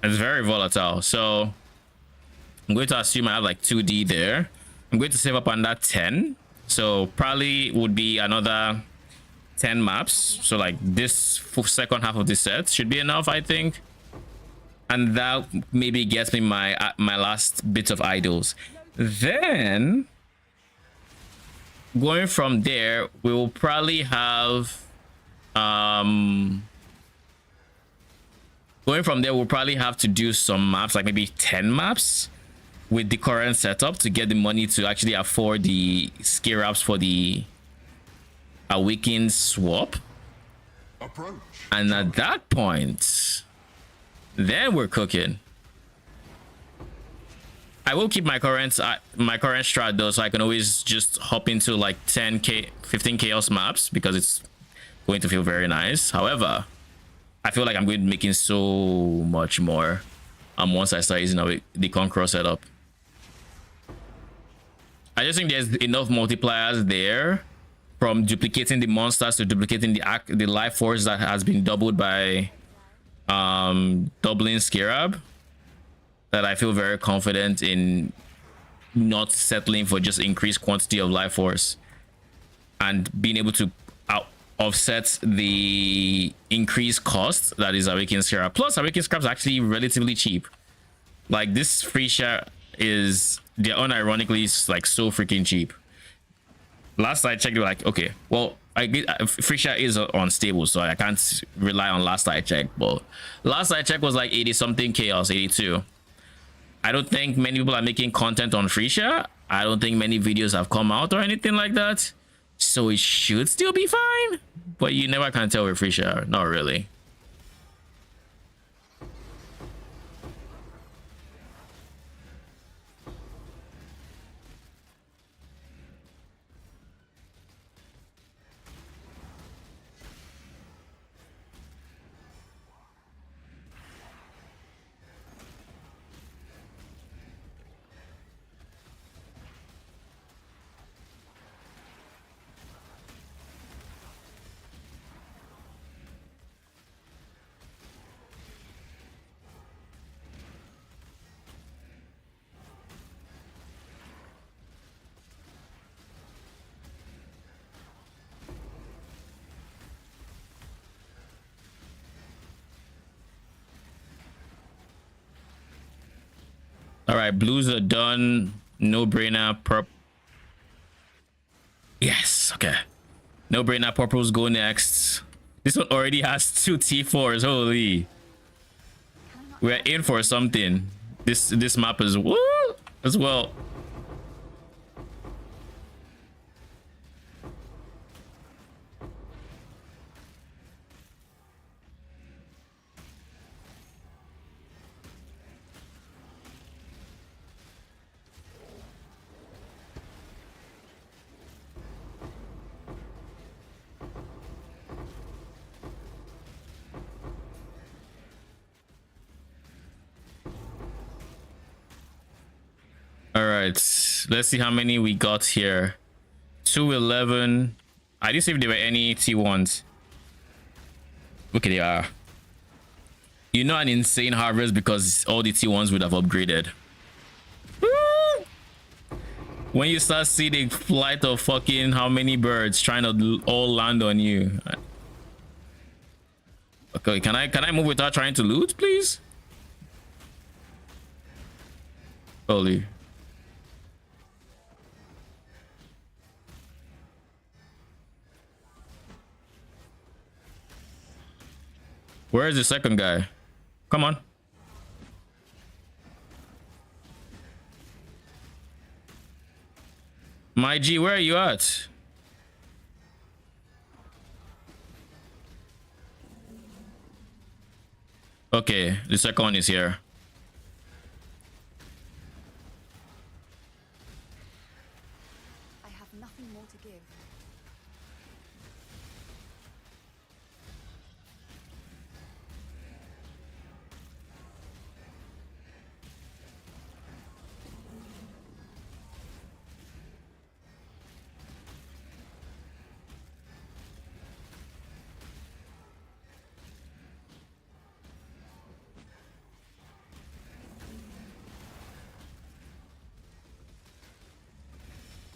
It's very volatile. So I'm going to assume I have like 2D there. I'm going to save up on that 10. So probably would be another 10 maps. So like this second half of the set should be enough, I think. And that maybe gets me my last bit of idols. Then going from there, we will probably have going from there, we'll probably have to do some maps, like maybe 10 maps with the current setup to get the money to actually afford the Scarabs for the Awakened swap. Approach. And at that point, then we're cooking. I will keep my current strat though, so I can always just hop into like 10k, 15 chaos maps because it's going to feel very nice. However, I feel like I'm going to be making so much more once I start using the Conqueror setup. I just think there's enough multipliers there, from duplicating the monsters to duplicating the life force that has been doubled by doubling Scarab, that I feel very confident in not settling for just increased quantity of life force and being able to offset the increased cost that is Awakened Scarab. Plus, Awakened Scarab is actually relatively cheap. Like this Frisia is, they're unironically like so freaking cheap. Last I checked, they were like, okay, well, Frisia is unstable, so I can't rely on last I checked. But last I checked was like 80 something chaos, 82. I don't think many people are making content on Frisia. I don't think many videos have come out or anything like that. So it should still be fine, but you never can tell with Frisia. Not really. All right, blues are done. No brainer. Yes, okay. No brainer. Purples go next. This one already has 2 T4s. Holy, we're in for something. This map is woo as well. All right, let's see how many we got here. 211. I didn't see if there were any T1s. Okay, they are. You know, an insane harvest because all the T1s would have upgraded. Woo! When you start seeing the flight of fucking how many birds trying to all land on you. Okay, can I move without trying to loot, please? Holy. Where is the second guy? Come on. My G, where are you at? Okay, the second one is here. I have nothing more to give.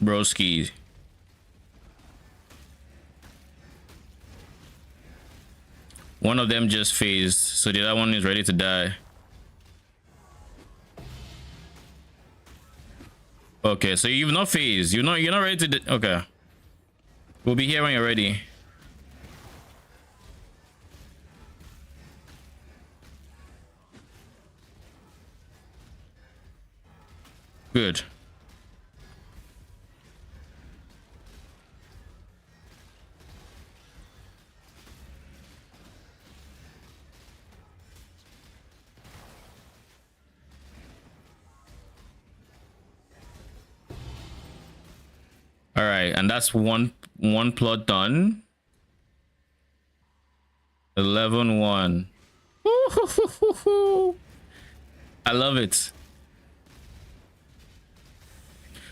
Broski. One of them just phased, so the other one is ready to die. Okay, so you've not phased. You're not ready to. Okay, we'll be here when you're ready. Good. All right, and that's one plot done. 11-1. I love it.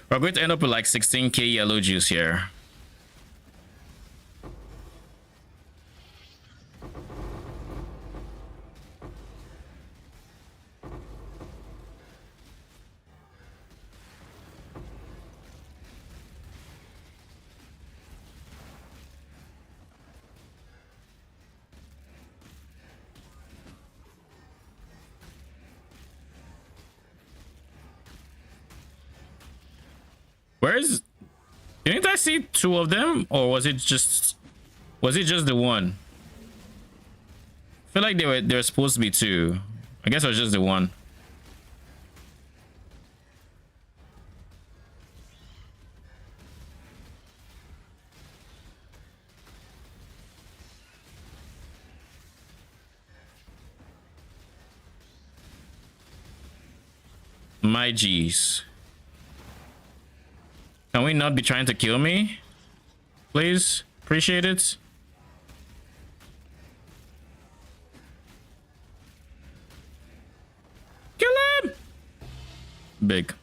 We're going to end up with like 16k yellow juice here. Where's... Didn't I see two of them, or was it just the one? I feel like they were supposed to be two. I guess it was just the one. My G's. Can we not be trying to kill me? Please? Appreciate it. Kill him! Big.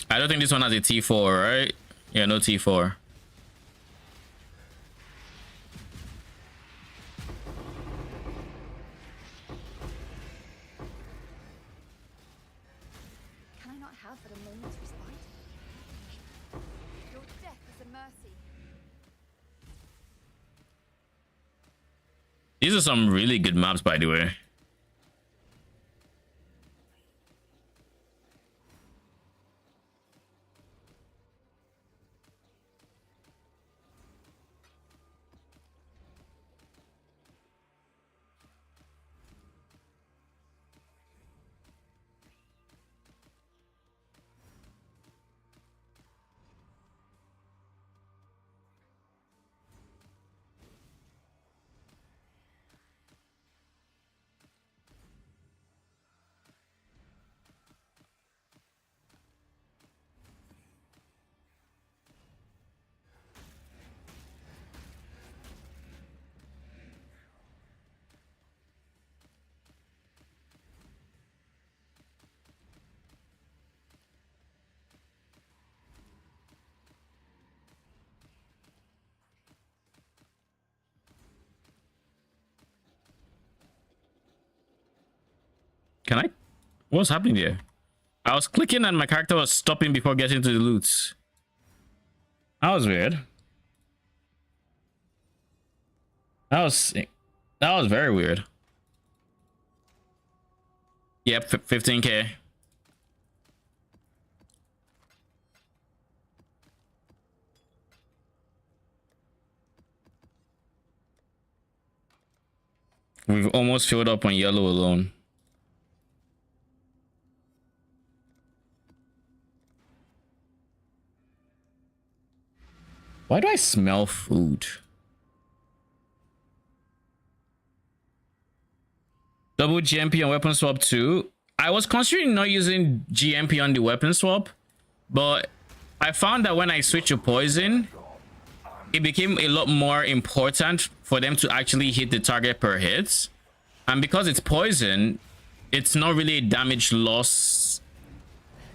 I don't think this one has a T4, right? Yeah, no T4. Can I not have but a moment's respite? Your death is a mercy. These are some really good maps, by the way. Can I? What's happening there? I was clicking and my character was stopping before getting to the loots. That was weird. That was very weird. Yep, 15k. We've almost filled up on yellow alone. Why do I smell food? Double GMP on weapon swap too. I was considering not using GMP on the weapon swap, but I found that when I switch to poison, it became a lot more important for them to actually hit the target per hit. And because it's poison, it's not really a damage loss.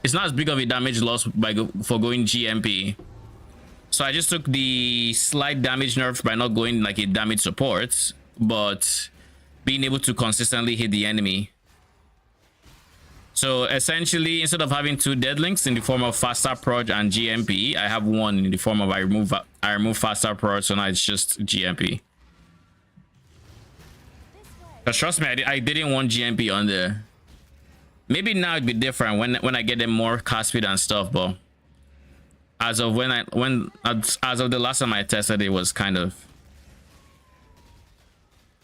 It's not as big of a damage loss for going GMP. So I just took the slight damage nerf by not going like a damage support, but being able to consistently hit the enemy. So essentially, instead of having 2 dead links in the form of faster prod and GMP, I have one in the form of I remove faster prod, so now it's just GMP. But trust me, I didn't want GMP on there. Maybe now it'd be different when I get them more cast speed and stuff, but as of as of the last time I tested, it was kind of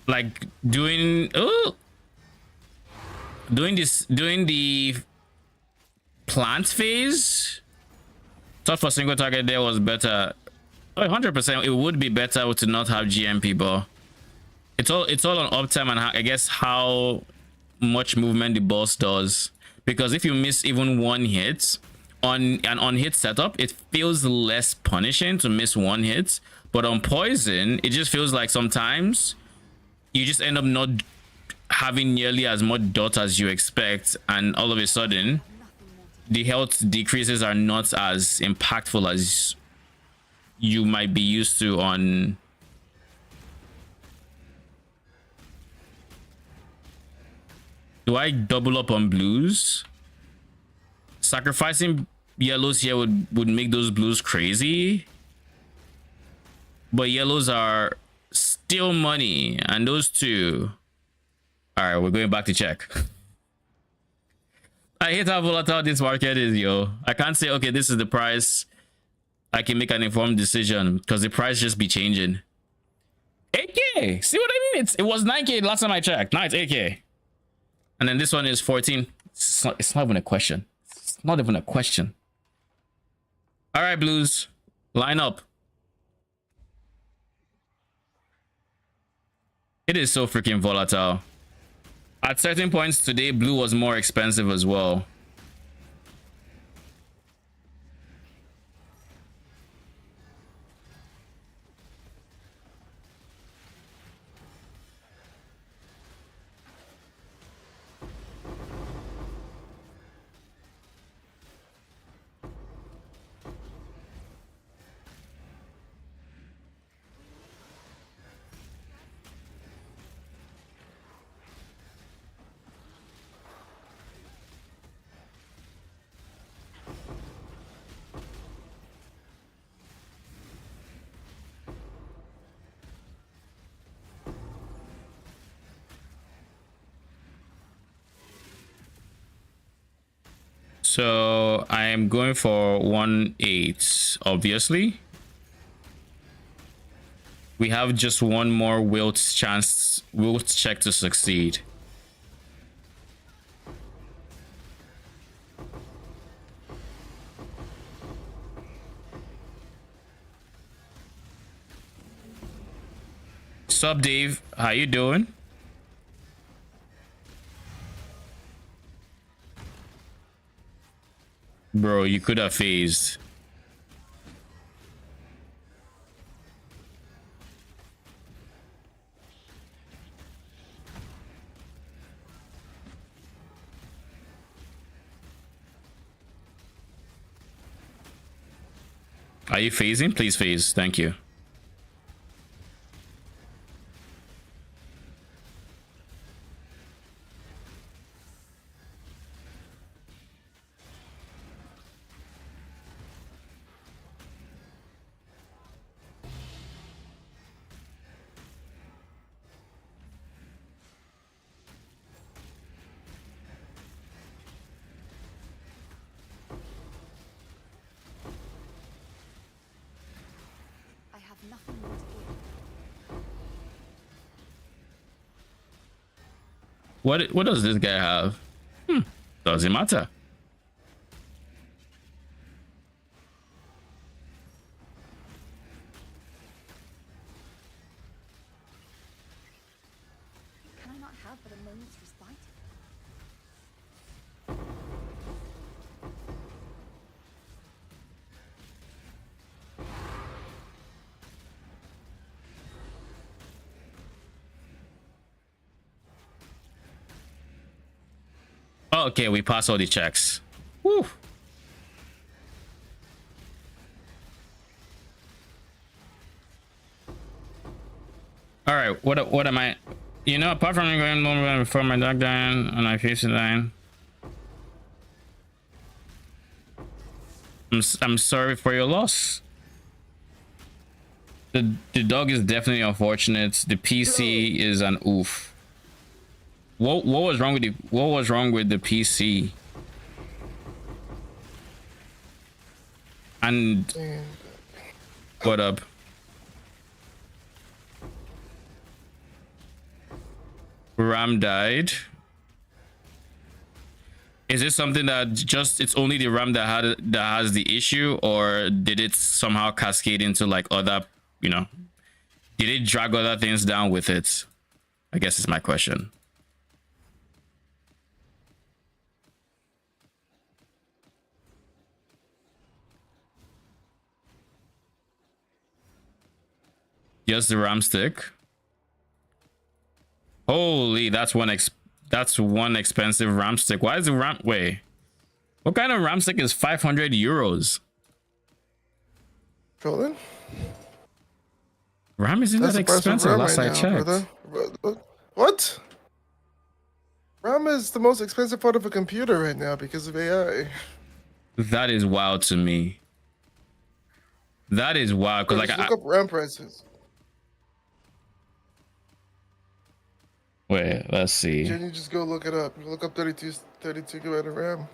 like doing the plant phase. Thought for single target there was better. 100% it would be better to not have GMP, but it's all on uptime and I guess how much movement the boss does, because if you miss even one hit on an on-hit setup, it feels less punishing to miss one hit, but on poison it just feels like sometimes you just end up not having nearly as much dot as you expect, and all of a sudden the health decreases are not as impactful as you might be used to on do I double up on blues? Sacrificing yellows here would make those blues crazy, but yellows are still money, and those two. All right, we're going back to check. I hate how volatile this market is, yo. I can't say, okay, this is the price. I can make an informed decision because the price just be changing. 8K. See what I mean? It was 9K last time I checked. Now it's 8K. And then this one is 14. It's not even a question. It's not even a question. All right, blues, line up. It is so freaking volatile. At certain points today, blue was more expensive as well. So I am going for 1/8, obviously. We have just one more wilt check to succeed. Sup, Dave? How you doing? Bro, you could have phased. Are you phasing? Please phase. Thank you. What does this guy have? Doesn't matter. Can I not have but a moment's respite? Oh, okay, we pass all the checks. Woo. All right, what am I? You know, apart from going moment before my dog dying and I face the line. I'm sorry for your loss. The dog is definitely unfortunate. The PC is an oof. What was wrong with the PC? And what up? RAM died. Is it something that just it's only the RAM that has the issue, or did it somehow cascade into like other, you know, did it drag other things down with it? I guess is my question. Just the RAM stick. Holy, that's one expensive RAM stick. Why is the RAM? Wait, what kind of RAM stick is 500 euros? Colin? RAM isn't that expensive. Last I checked. Brother. What? RAM is the most expensive part of a computer right now because of AI. That is wild to me. That is wild because like look up RAM prices. Wait, let's see. Jenny, just go look it up. Look up 32 gigabyte of RAM.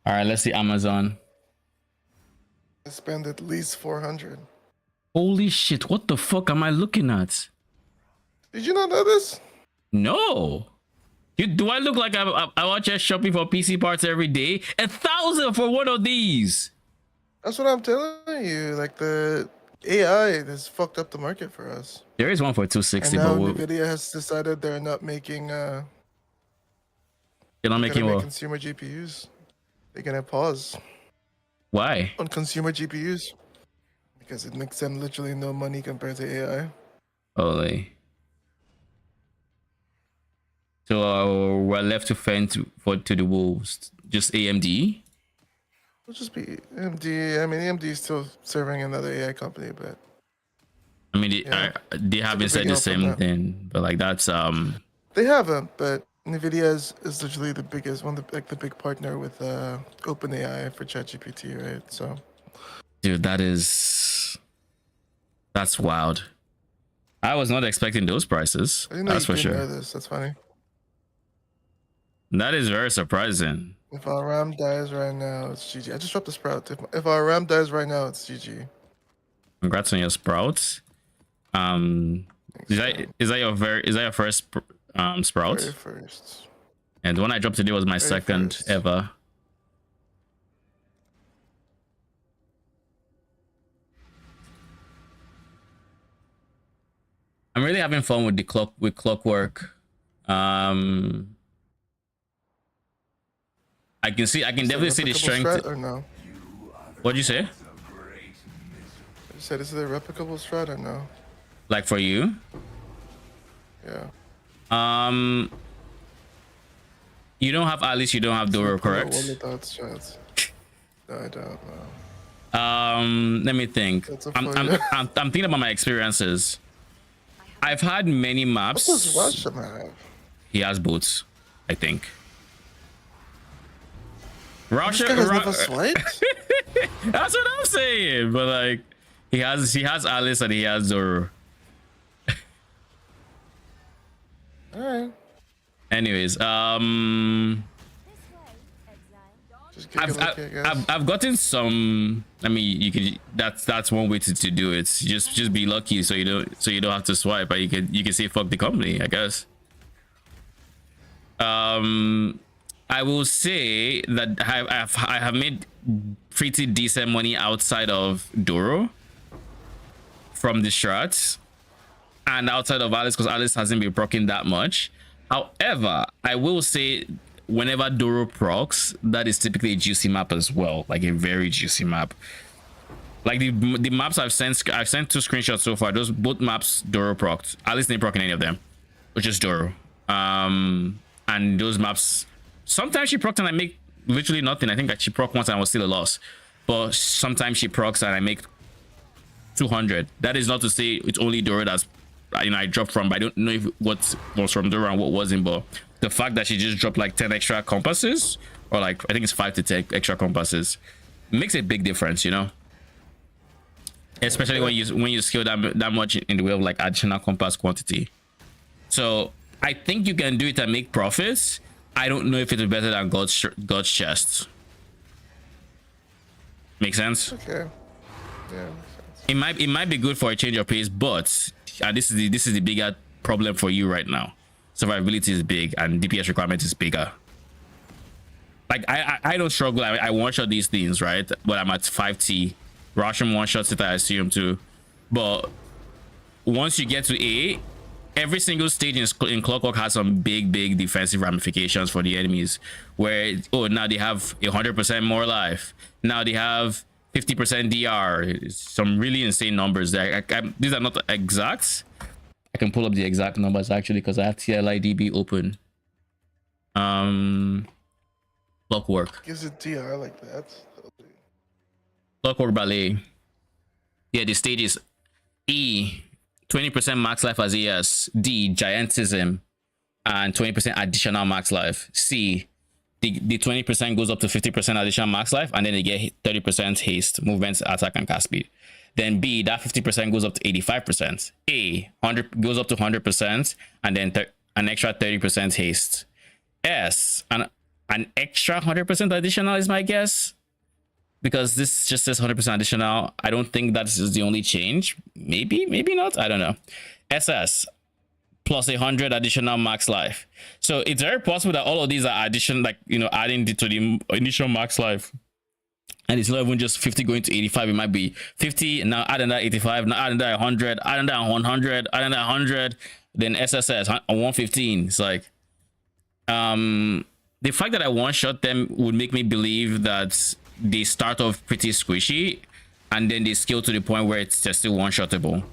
All right, let's see Amazon. I spend at least 400. Holy shit, what the fuck am I looking at? Did you not know this? No. Do I look like I watch just shopping for PC parts every day? 1,000 for one of these. That's what I'm telling you. Like the AI has fucked up the market for us. There is one for 260, and now but Nvidia has decided they're not making they're not making what? consumer GPUs. They're gonna pause. Why? On consumer GPUs. Because it makes them literally no money compared to AI. Holy. So we're left to fend to the wolves. Just AMD? It'll just be AMD. I mean, AMD is still serving another AI company, but I mean, they haven't said the same thing, but like that's They haven't, but Nvidia is literally the biggest one, the big partner with OpenAI for ChatGPT, right? So, dude, that's wild. I was not expecting those prices. I didn't know that's you for didn't sure. know this. That's funny. That is very surprising. If our RAM dies right now, it's GG. I just dropped the sprout. If our RAM dies right now, it's GG. Congrats on your sprouts. Is that your first sprout? Very first. And the one I dropped today was my second ever. I'm really having fun with clockwork. I can definitely see the strength. Or no? What'd you say? You said, is it a replicable strat or no? Like for you? Yeah. You don't have Alice, you don't have Doro, correct? No, I don't know. Let me think. I'm thinking about my experiences. I've had many maps. What does Russian have? He has boots, I think. Russia has never swiped? That's what I'm saying. But like he has Alice and he has Zoro. Alright. Anyways, This way, Exile. Don't Just kick it like it, guys. I've gotten some. I mean, you could. That's one way to do it. Just be lucky, so you don't have to swipe. But you can say fuck the company, I guess. I will say that I have made pretty decent money outside of Doro from the strats and outside of Alice, because Alice hasn't been proccing that much. However, I will say whenever Doro procs, that is typically a juicy map as well, like a very juicy map. Like the maps I've sent 2 screenshots so far. Those both maps Doro procced. Alice didn't proc in any of them, which is Doro. And those maps, sometimes she procs and I make literally nothing. I think that she proc once and I was still a loss. But sometimes she procs and I make 200. That is not to say it's only Doro that's I dropped from, but I don't know if what was from Doro and what wasn't. But the fact that she just dropped like 10 extra compasses, or like I think it's 5 to 10 extra compasses, makes a big difference, you know. Especially when you scale that much in the way of like additional compass quantity. So I think you can do it and make profits. I don't know if it's better than God's chest. Make sense? Okay. Yeah, makes sense. It might be good for a change of pace, but this is the bigger problem for you right now. Survivability is big and DPS requirement is bigger. Like I don't struggle. I one shot these things, right? But I'm at 5T. Russian one shots it, I assume too. But once you get to A, every single stage in Clockwork has some big defensive ramifications for the enemies, where now they have 100% more life, now they have 50% DR, some really insane numbers there. These are not exact. I can pull up the exact numbers actually because I have TLIDB open. Clockwork Gives it DR like that. Clockwork Ballet. Yeah, the stage is E, 20% max life as ES. D, Giantism, and 20% additional max life. C, the 20% goes up to 50% additional max life, and then they get 30% haste, movement, attack, and cast speed. Then B, that 50% goes up to 85%. A, 100 goes up to 100%, and then an extra 30% haste. S, an extra 100% additional is my guess, because this just says 100% additional. I don't think that is the only change. Maybe not. I don't know. SS plus 100 additional max life. So it's very possible that all of these are addition, like, you know, adding to the initial max life. And it's not even just 50 going to 85. It might be 50, now add another 85, now add another 100, add another 100, add another 100, then SSS 115. It's like, the fact that I one-shot them would make me believe that they start off pretty squishy and then they scale to the point where it's just still one-shottable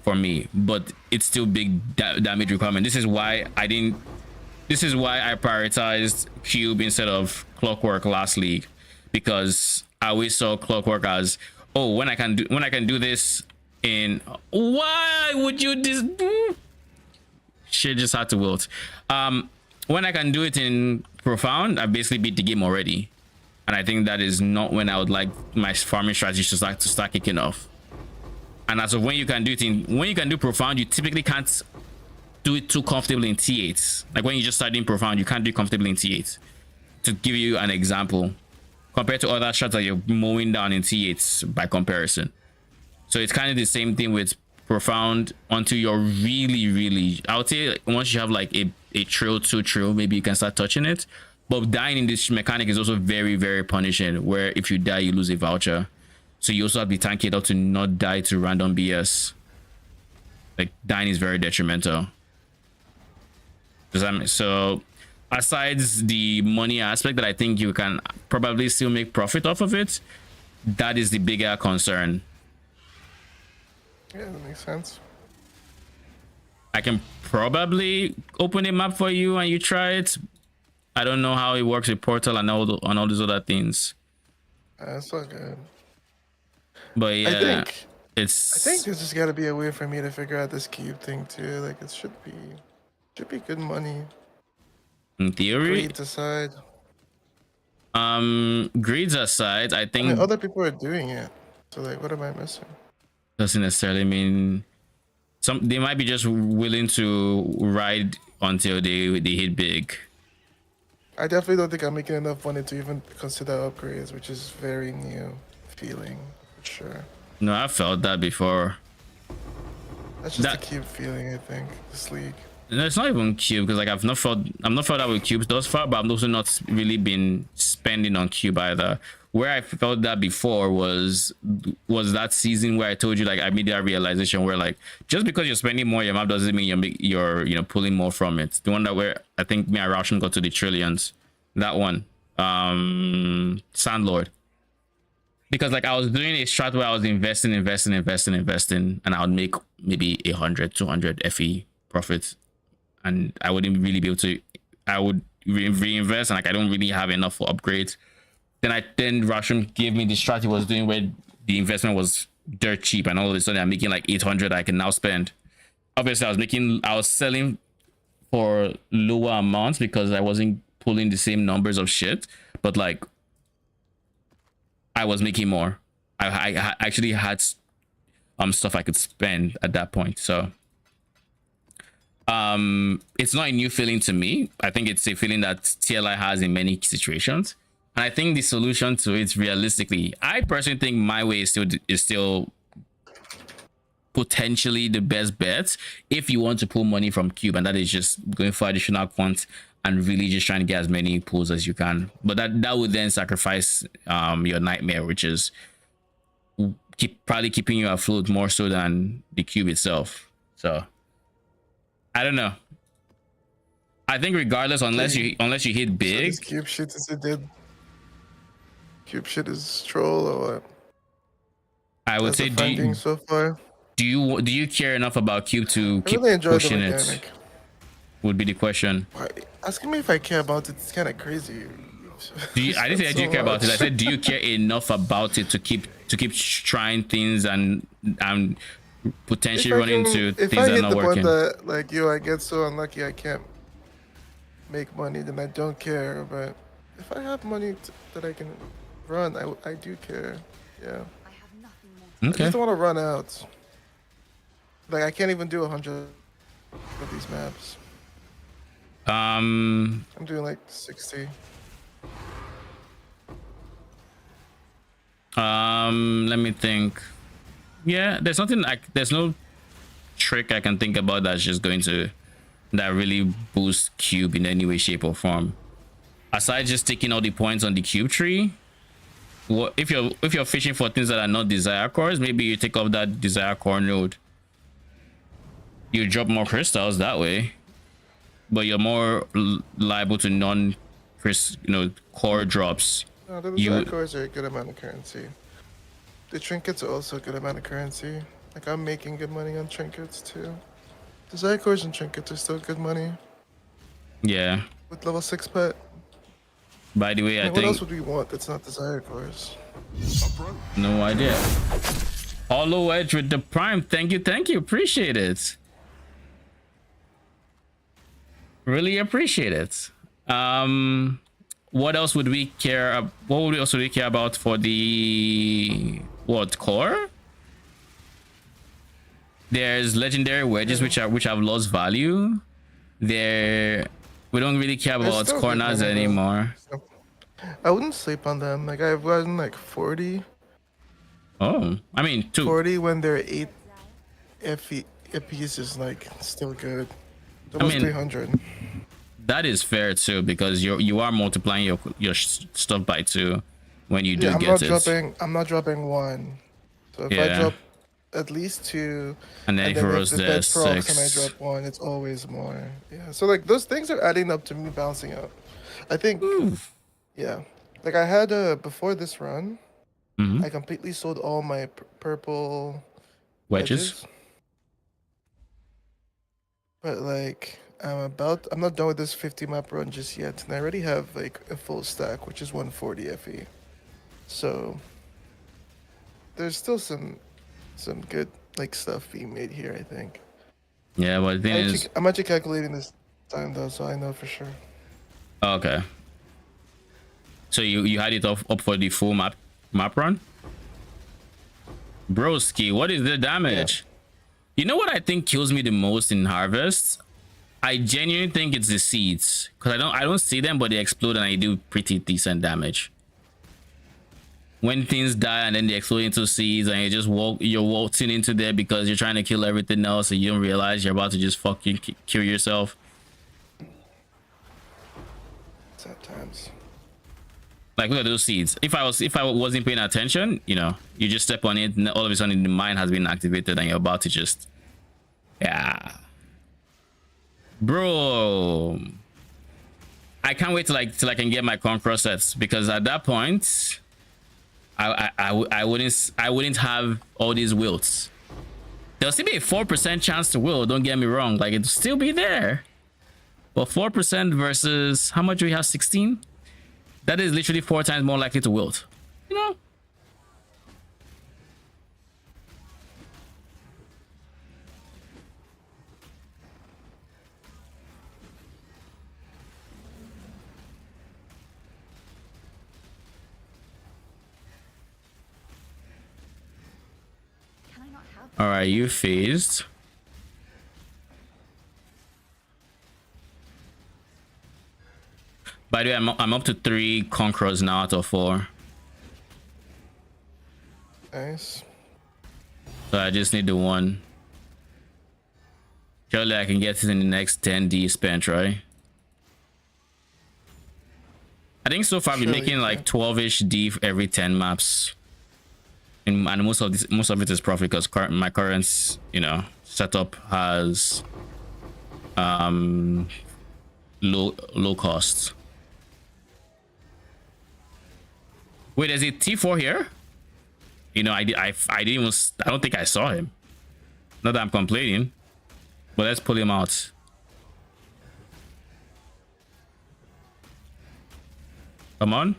for me, but it's still big damage requirement. This is why I prioritized Cube instead of Clockwork last league, because I always saw Clockwork as, oh, when I can do this in, why would you shit just had to wilt. When I can do it in Profound, I basically beat the game already. And I think that is not when I would like my farming strategy to start kicking off. And as of when you can do Profound, you typically can't do it too comfortably in T8. Like when you just start doing Profound, you can't do it comfortably in T8. To give you an example, compared to other shots that you're mowing down in T8s by comparison. So it's kind of the same thing with Profound until you're really, I would say once you have like a trill, 2 trill, maybe you can start touching it. But dying in this mechanic is also very punishing, where if you die, you lose a voucher. So you also have to be tanky up to not die to random BS. Like, dying is very detrimental. So, aside the money aspect that I think you can probably still make profit off of it, that is the bigger concern. Yeah, that makes sense. I can probably open a map for you and you try it. I don't know how it works with Portal and all these other things. That's all good. But yeah, I think it's. there's just got to be a way for me to figure out this cube thing too. Like it should be good money. In theory, Greeds aside. Greeds aside, I think other people are doing it. So like, what am I missing? Doesn't necessarily mean they might be just willing to ride until they hit big. I definitely don't think I'm making enough money to even consider upgrades, which is very new feeling for sure. No, I felt that before. That's just a That cube feeling, I think. This league. no, it's not even cube because like I've not felt that with cubes thus far, but I've also not really been spending on cube either. Where I felt that before was that season where I told you like I made that realization where like just because you're spending more your map doesn't mean you're pulling more from it. The one that where I think me and Rausham got to the trillions, that one, Sandlord. Because like I was doing a strat where I was investing, and I would make maybe 100, 200 FE profits, and I wouldn't really be able to. I would reinvest, and like I don't really have enough for upgrades. Then Rasham gave me the strat he was doing where the investment was dirt cheap, and all of a sudden I'm making like 800 I can now spend. Obviously, I was selling for lower amounts because I wasn't pulling the same numbers of shit, but like I was making more. I actually had stuff I could spend at that point. So it's not a new feeling to me. I think it's a feeling that TLI has in many situations. And I think the solution to it realistically, I personally think my way is still potentially the best bet if you want to pull money from cube, and that is just going for additional quant and really just trying to get as many pulls as you can. But that would then sacrifice your nightmare, which is probably keeping you afloat more so than the cube itself. So I don't know. I think regardless, unless you hit big, So cube shit is it did. Cube shit is troll or what? I would say So far. do you care enough about cube to keep really enjoy pushing the it? mechanic. Would be the question. Asking me if I care about it, it's kind of crazy. I didn't say do you care about it. I said do you care enough about it to keep trying things and potentially run into things that are not working. That, like I get so unlucky I can't make money, then I don't care. But if I have money that I can run, I do care. Yeah. I have nothing more. I just don't want to run out. Like I can't even do 100 of these maps. I'm doing like 60. Let me think. Yeah, there's no trick I can think about that's just going to really boost cube in any way, shape, or form. Aside just taking all the points on the cube tree, what if you're fishing for things that are not desire cores, maybe you take off that desire core node. You drop more crystals that way, but you're more liable to core drops. No, the desire cores are a good amount of currency. The trinkets are also a good amount of currency. Like I'm making good money on trinkets too. Desire cores and trinkets are still good money. Yeah. With level 6 pet. By the way, I what think. What else would we want that's not desire cores? No idea. Hollow Edge with the Prime. Thank you. Appreciate it. Really appreciate it. What else would we care? What would we also care about for the core? There's legendary wedges which have lost value. We don't really care about corners anymore. I wouldn't sleep on them. Like I've gotten like 40. Oh, I mean 40 when they're 8 FPs is like still good. Almost 300. That is fair too, because you are multiplying your stuff by 2 when you do get it. I'm not dropping 1. So if I drop at least 2, and then if it rolls there 6, and I drop 1, it's always more. Yeah. So like those things are adding up to me bouncing out. I think. Yeah. Like I had before this run, I completely sold all my purple wedges. But like I'm not done with this 50 map run just yet, and I already have like a full stack, which is 140 FE. So there's still some good like stuff being made here, I think. Yeah, but the thing is, I'm actually calculating this time though, so I know for sure. Okay. So you had it up for the full map run? Broski, what is the damage? Yeah. You know what I think kills me the most in Harvest? I genuinely think it's the seeds because I don't see them, but they explode and I do pretty decent damage. When things die and then they explode into seeds and you're waltzing into there because you're trying to kill everything else and you don't realize you're about to just fucking kill yourself. Sometimes. Like, look at those seeds. If I wasn't paying attention, you know, you just step on it and all of a sudden the mine has been activated and you're about to just, yeah, bro. I can't wait till I can get my conqueror sets, because at that point I wouldn't have all these wilts. There'll still be a 4% chance to wilt, don't get me wrong, like it'll still be there, but 4% versus how much do we have? 16. That is literally 4 times more likely to wilt, you know. Can I not have All right, you phased. By the way, I'm up to 3 conquerors now out of 4. Nice. So I just need the one. Surely I can get it in the next 10D spent, right? I think so far I've been making like 12-ish D every 10 maps. And most of it is profit because my current, you know, setup has low cost. Wait, is it T4 here? You know, I don't think I saw him. Not that I'm complaining, but let's pull him out. Come on.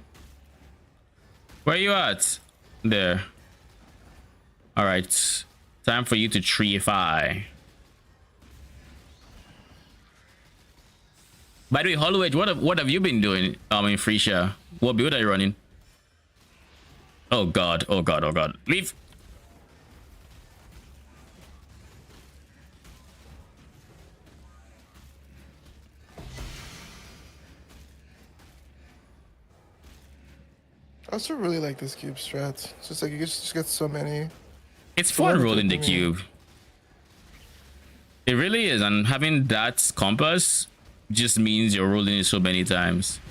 Where you at? There. All right. Time for you to treeify. By the way, Holloway, what have you been doing in Frisia? What build are you running? Oh god, oh god, oh god. Leave. I also really like this cube strat. It's just like you just get so many. It's fun rolling the cube. It really is, and having that compass just means you're rolling it so many times.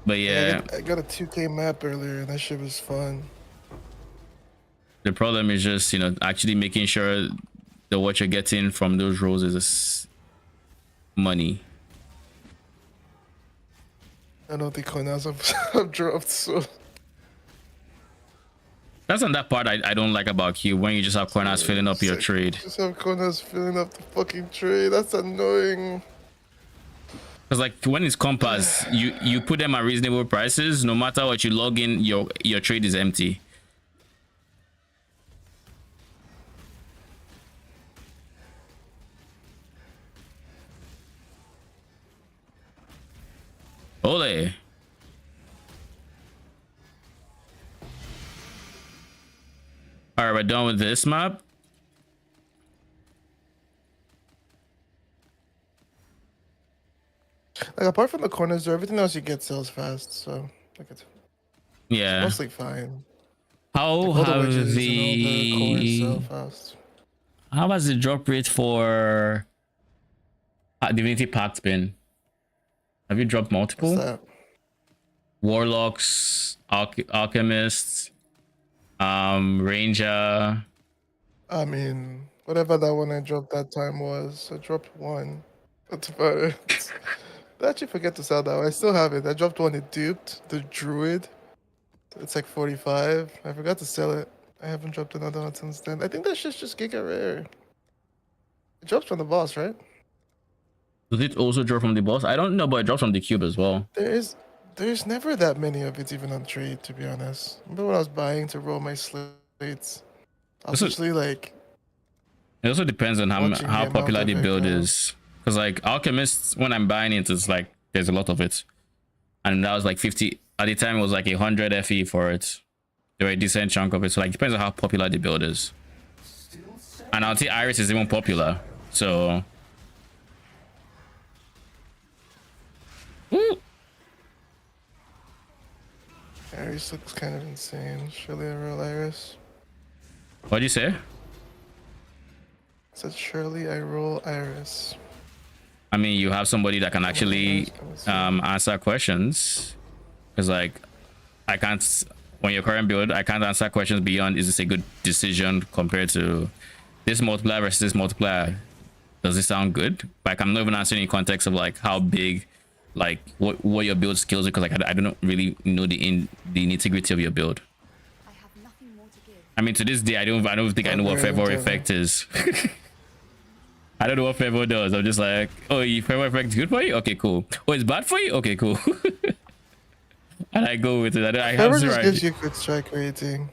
But yeah, I got a 2K map earlier and that shit was fun. the problem is just, you know, actually making sure that what you're getting from those rolls is money. I don't think coins have dropped, so That's on that part I don't like about cube, when you just have corners filling up your trade. just have coins filling up the fucking trade. That's annoying. Because like when it's compass, you put them at reasonable prices. No matter what you log in, your trade is empty. Ole. All right, we're done with this map. Like apart from the corners, though, everything else you get sells fast, so like it's Yeah. mostly fine. How Like, all the have wedges and all the corners sell the fast. how has the drop rate for Divinity Pact been? Have you dropped multiple? What's that? Warlocks, Alchemists, Ranger. I mean, whatever that one I dropped that time was, I dropped one. That's about it. I actually forget to sell that one. I still have it. I dropped one it duped, the Druid. It's like 45. I forgot to sell it. I haven't dropped another one since then. I think that shit's just giga rare. It drops from the boss, right? Does it also drop from the boss? I don't know, but it drops from the cube as well. There's never that many of it even on trade, to be honest. Remember when I was buying to roll my slates? I was Also- actually like, It also depends on Watching how the popular amount the of it build go. is. Because like Alchemists, when I'm buying it, it's like there's a lot of it, and that was like 50 at the time. It was like 100 FE for it. There were a decent chunk of it. So like depends on how popular the build is. And I'll say Iris is even popular. So Ooh. Iris looks kind of insane. Surely I roll Iris. What'd you say? I said surely I roll Iris. I mean, you have somebody that can actually answer questions. Because, like, I can't, on your current build, I can't answer questions beyond is this a good decision compared to this multiplier versus this multiplier. Does it sound good? Like, I'm not even answering in context of like how big, like what your build skills are, because like I don't really know the nitty-gritty of your build. I have nothing more to give. I mean, to this day, I don't think I know what favor effect is. I don't know what favor does. I'm just like, oh, your favor effect is good for you? Okay, cool. Oh, it's bad for you? Okay, cool. And I go with it. I have Favor zero just idea. gives you good strike rating.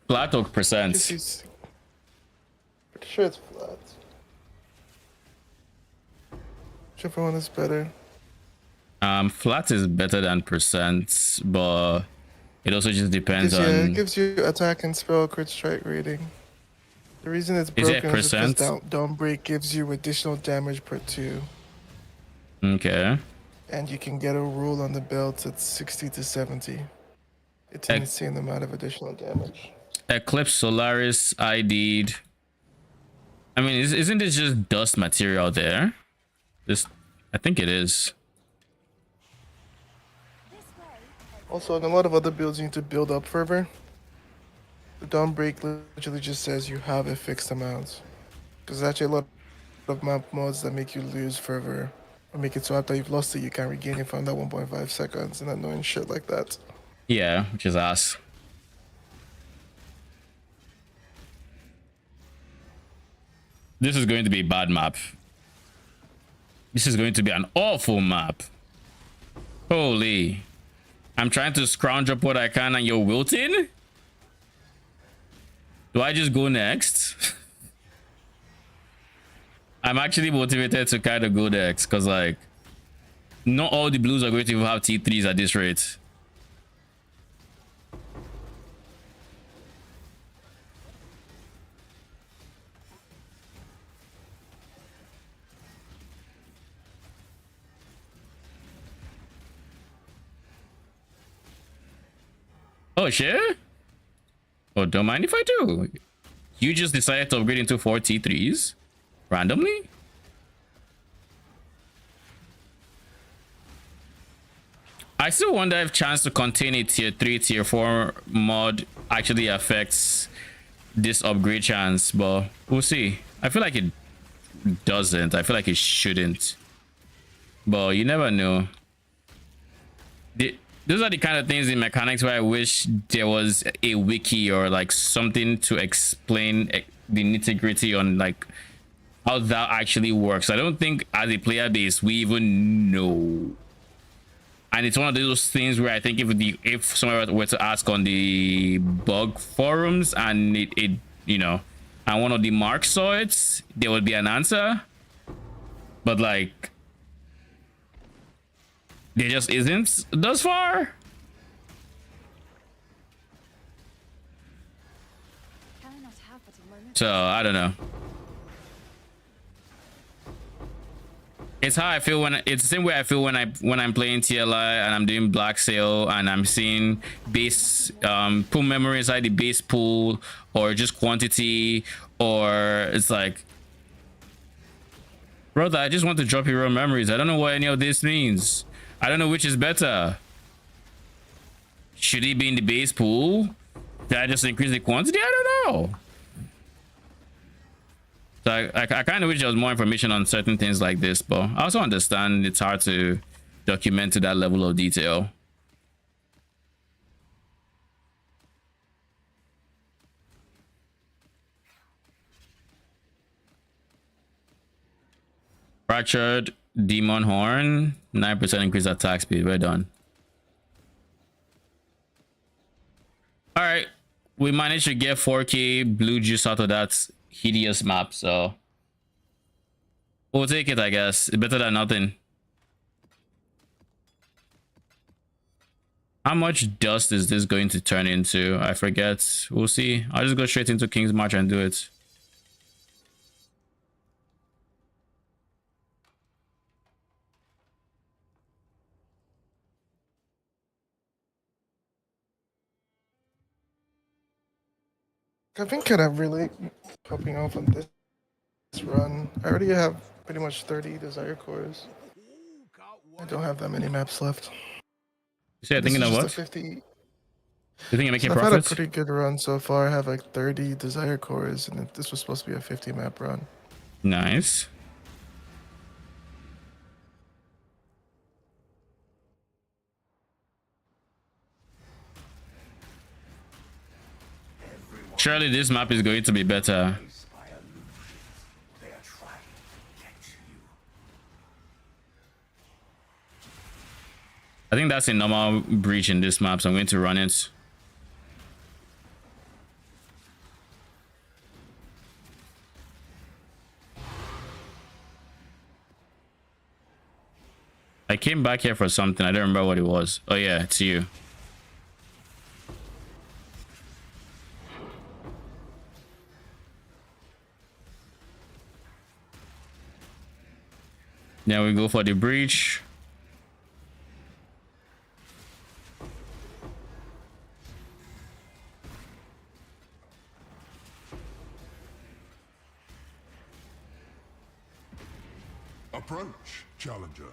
Flat or percent? Pretty sure it's flat. Whichever one is better. Flat is better than percent, but it also just depends on. It gives you attack and spell crit strike rating. The reason it's Is it broken is because percent? Dawnbreak gives you additional damage per 2. Okay. And you can get a rule on the belt at 60 to 70. It's an insane amount of additional damage. Eclipse Solaris ID'd. I mean, isn't it just dust material there? This, I think it is. Also, in a lot of other builds, you need to build up fervor. The Dawnbreak literally just says you have a fixed amount. Because there's actually a lot of map mods that make you lose fervor. Or make it so after you've lost it, you can regain it from that 1.5 seconds and annoying shit like that. Yeah, which is ass. This is going to be a bad map. This is going to be an awful map. Holy. I'm trying to scrounge up what I can and you're wilting? Do I just go next? I'm actually motivated to kind of go next because, like, not all the blues are going to have T3s at this rate. Oh, shit? Oh, don't mind if I do. You just decided to upgrade into 4 T3s? Randomly? I still wonder if chance to contain a tier 3, tier 4 mod actually affects this upgrade chance, but we'll see. I feel like it doesn't. I feel like it shouldn't. But you never know. Those are the kind of things in mechanics where I wish there was a wiki or like something to explain the nitty-gritty on like how that actually works. I don't think as a player base we even know. And it's one of those things where I think if someone were to ask on the bug forums and it you know, and one of the marks saw it, there would be an answer. But like, there just isn't thus far. So I don't know. It's how I feel when it's the same way I feel when I'm playing TLI and I'm doing Black Sail and I'm seeing base pool memory inside the base pool or just quantity, or it's like, brother, I just want to drop your raw memories. I don't know what any of this means. I don't know which is better. Should he be in the base pool? Did I just increase the quantity? I don't know. So I kind of wish there was more information on certain things like this, but I also understand it's hard to document to that level of detail. Fractured Demon Horn, 9% increase attack speed. We're done. All right, we managed to get 4K blue juice out of that hideous map, so we'll take it, I guess. It's better than nothing. How much dust is this going to turn into? I forget. We'll see. I'll just go straight into King's March and do it. I've been kind of really popping off on this run. I already have pretty much 30 desire cores. I don't have that many maps left. So you're This thinking is of just a what? 50. You think you're making So I've had a profits? pretty good run so far. I have like 30 desire cores, and this was supposed to be a 50 map run. Nice. Surely this map is going to be better. By illusions, they are trying to get you. I think that's a normal breach in this map, so I'm going to run it. I came back here for something. I don't remember what it was. Oh yeah, it's you. Now we go for the breach. Approach, challenger.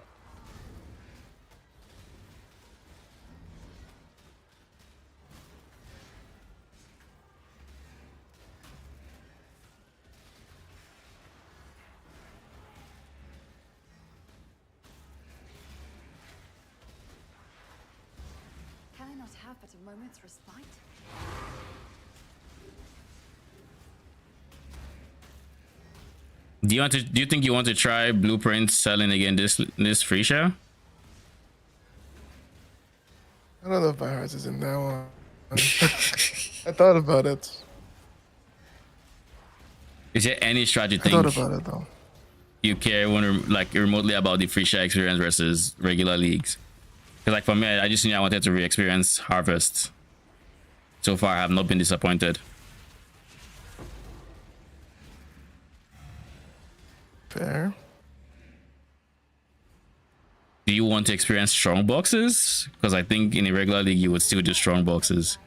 Can I not have but a moment's respite? Do you think you want to try Blueprint selling again this free share? I don't know if my heart is in that one. I thought about it. Is there any strategy I thought think about it though. you care when like remotely about the free share experience versus regular leagues? Because like for me, I just knew I wanted to re-experience Harvest. So far, I have not been disappointed. Fair. Do you want to experience strong boxes? Because I think in a regular league, you would still do strong boxes.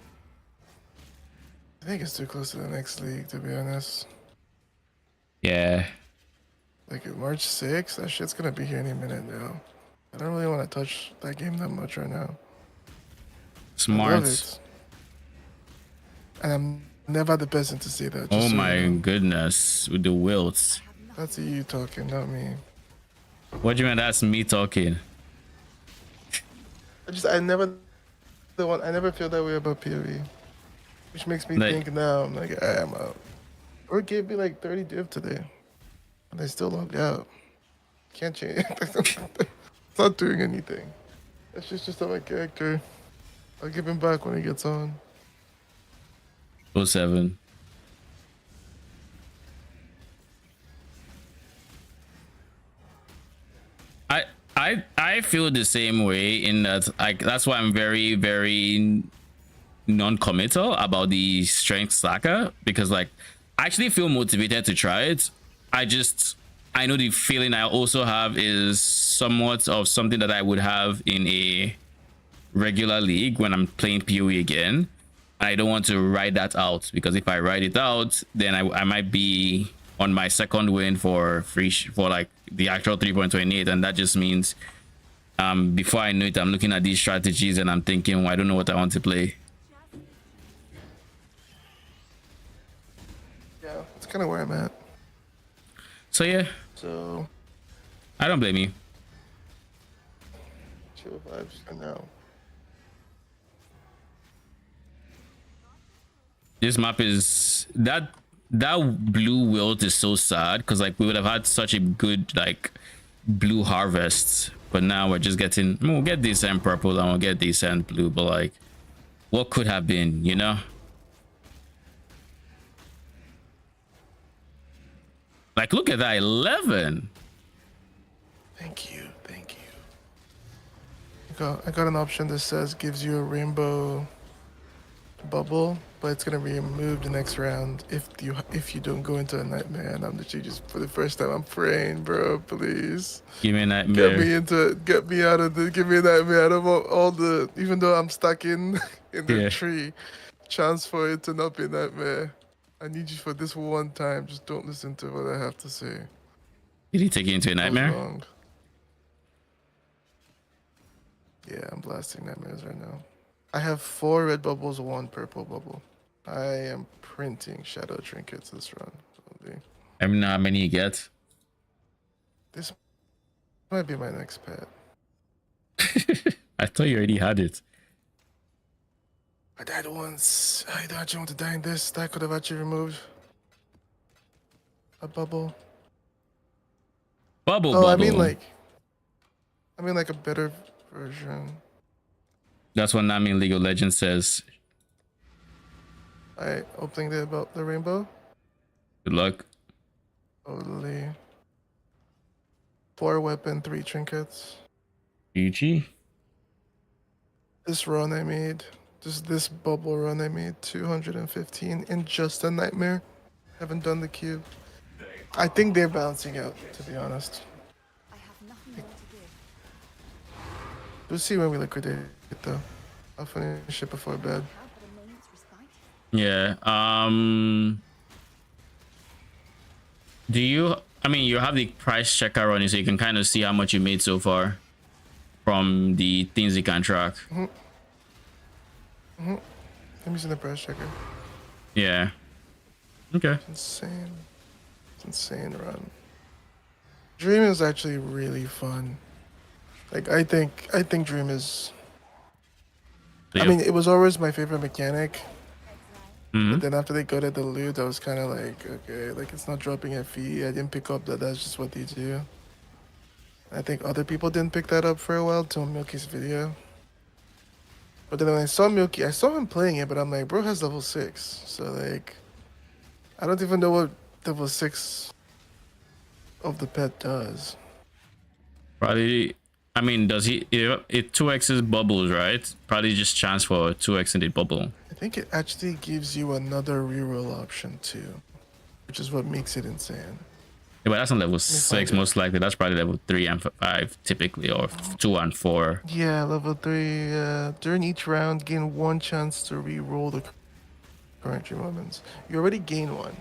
I think it's too close to the next league, to be honest. Yeah. Like March 6th, that shit's gonna be here any minute now. I don't really want to touch that game that much right now. I Smart. love it. And I'm never the person to say that. Oh just so my you know. goodness. With the wilts. That's you talking, not me. What do you mean that's me talking? I never feel that way about PoE. Which makes me Like- think now, I'm like, I'm out. Or it gave me like 30 div today. And I still logged out. Can't change. It's not doing anything. That's just on my character. I'll give him back when he gets on. 07. I feel the same way in that that's why I'm very non-committal about the strength slacker, because like I actually feel motivated to try it. I know the feeling I also have is somewhat of something that I would have in a regular league when I'm playing PoE again. I don't want to ride that out, because if I ride it out, then I might be on my second win for for like the actual 3.28, and that just means before I know it, I'm looking at these strategies and I'm thinking, well, I don't know what I want to play. Yeah, that's kind of where I'm at. So yeah, So, I don't blame you. chill vibes for now. This map is that blue wilt is so sad, because like we would have had such a good like blue harvest, but now we're just getting, we'll get decent purple and we'll get decent blue, but like what could have been, you know? Like look at that 11. Thank you. I got an option that says gives you a rainbow bubble, but it's gonna be removed the next round if you don't go into a nightmare. And I'm literally just, for the first time, I'm praying, bro, please Give me a nightmare. get me into it, give me a nightmare out of all the, even though I'm stuck in the Yeah. tree, chance for it to not be a nightmare. I need you for this one time. Just don't listen to what I have to say. Did he take you into a Goes nightmare? wrong. Yeah, I'm blasting nightmares right now. I have 4 red bubbles, 1 purple bubble. I am printing shadow trinkets this run. I mean, how many you get? This might be my next pet. I thought you already had it. I died once. I don't actually want to die in this. That could have actually removed a bubble. Bubble Oh, bubble. I mean like a better version. That's what Nami in League of Legends says. Alright, opening the rainbow. Good luck. Totally. 4 weapon, 3 trinkets. GG. This run I made, just this bubble run I made 215 in just a nightmare. Haven't done the cube. I think they're bouncing out, to be honest. I have nothing more to give. We'll see when we liquidate it though. I'll finish it before bed. How but a moment's respite? Yeah. Do you? I mean, you have the price checker running, so you can kind of see how much you made so far from the things you can track. I'm using the price checker. Yeah. Okay. Insane. It's insane run. Dream is actually really fun. Like I think Dream is. So I you- mean, it was always my favorite mechanic. Mhm. But then after they got at the loot, I was kind of like, okay, like it's not dropping FE. I didn't pick up that. That's just what they do. I think other people didn't pick that up for a while till Milky's video. But then when I saw Milky, I saw him playing it, but I'm like, bro has level 6. So like, I don't even know what level 6 of the pet does. Probably. I mean, does he? It 2x's bubbles, right? Probably just chance for 2x in the bubble. I think it actually gives you another reroll option too, which is what makes it insane. Yeah, but that's on level find 6, it. most likely. That's probably level 3 and 5 typically, or 2 and 4. Yeah, level 3. During each round, gain 1 chance to re-roll the current moments. You already gain 1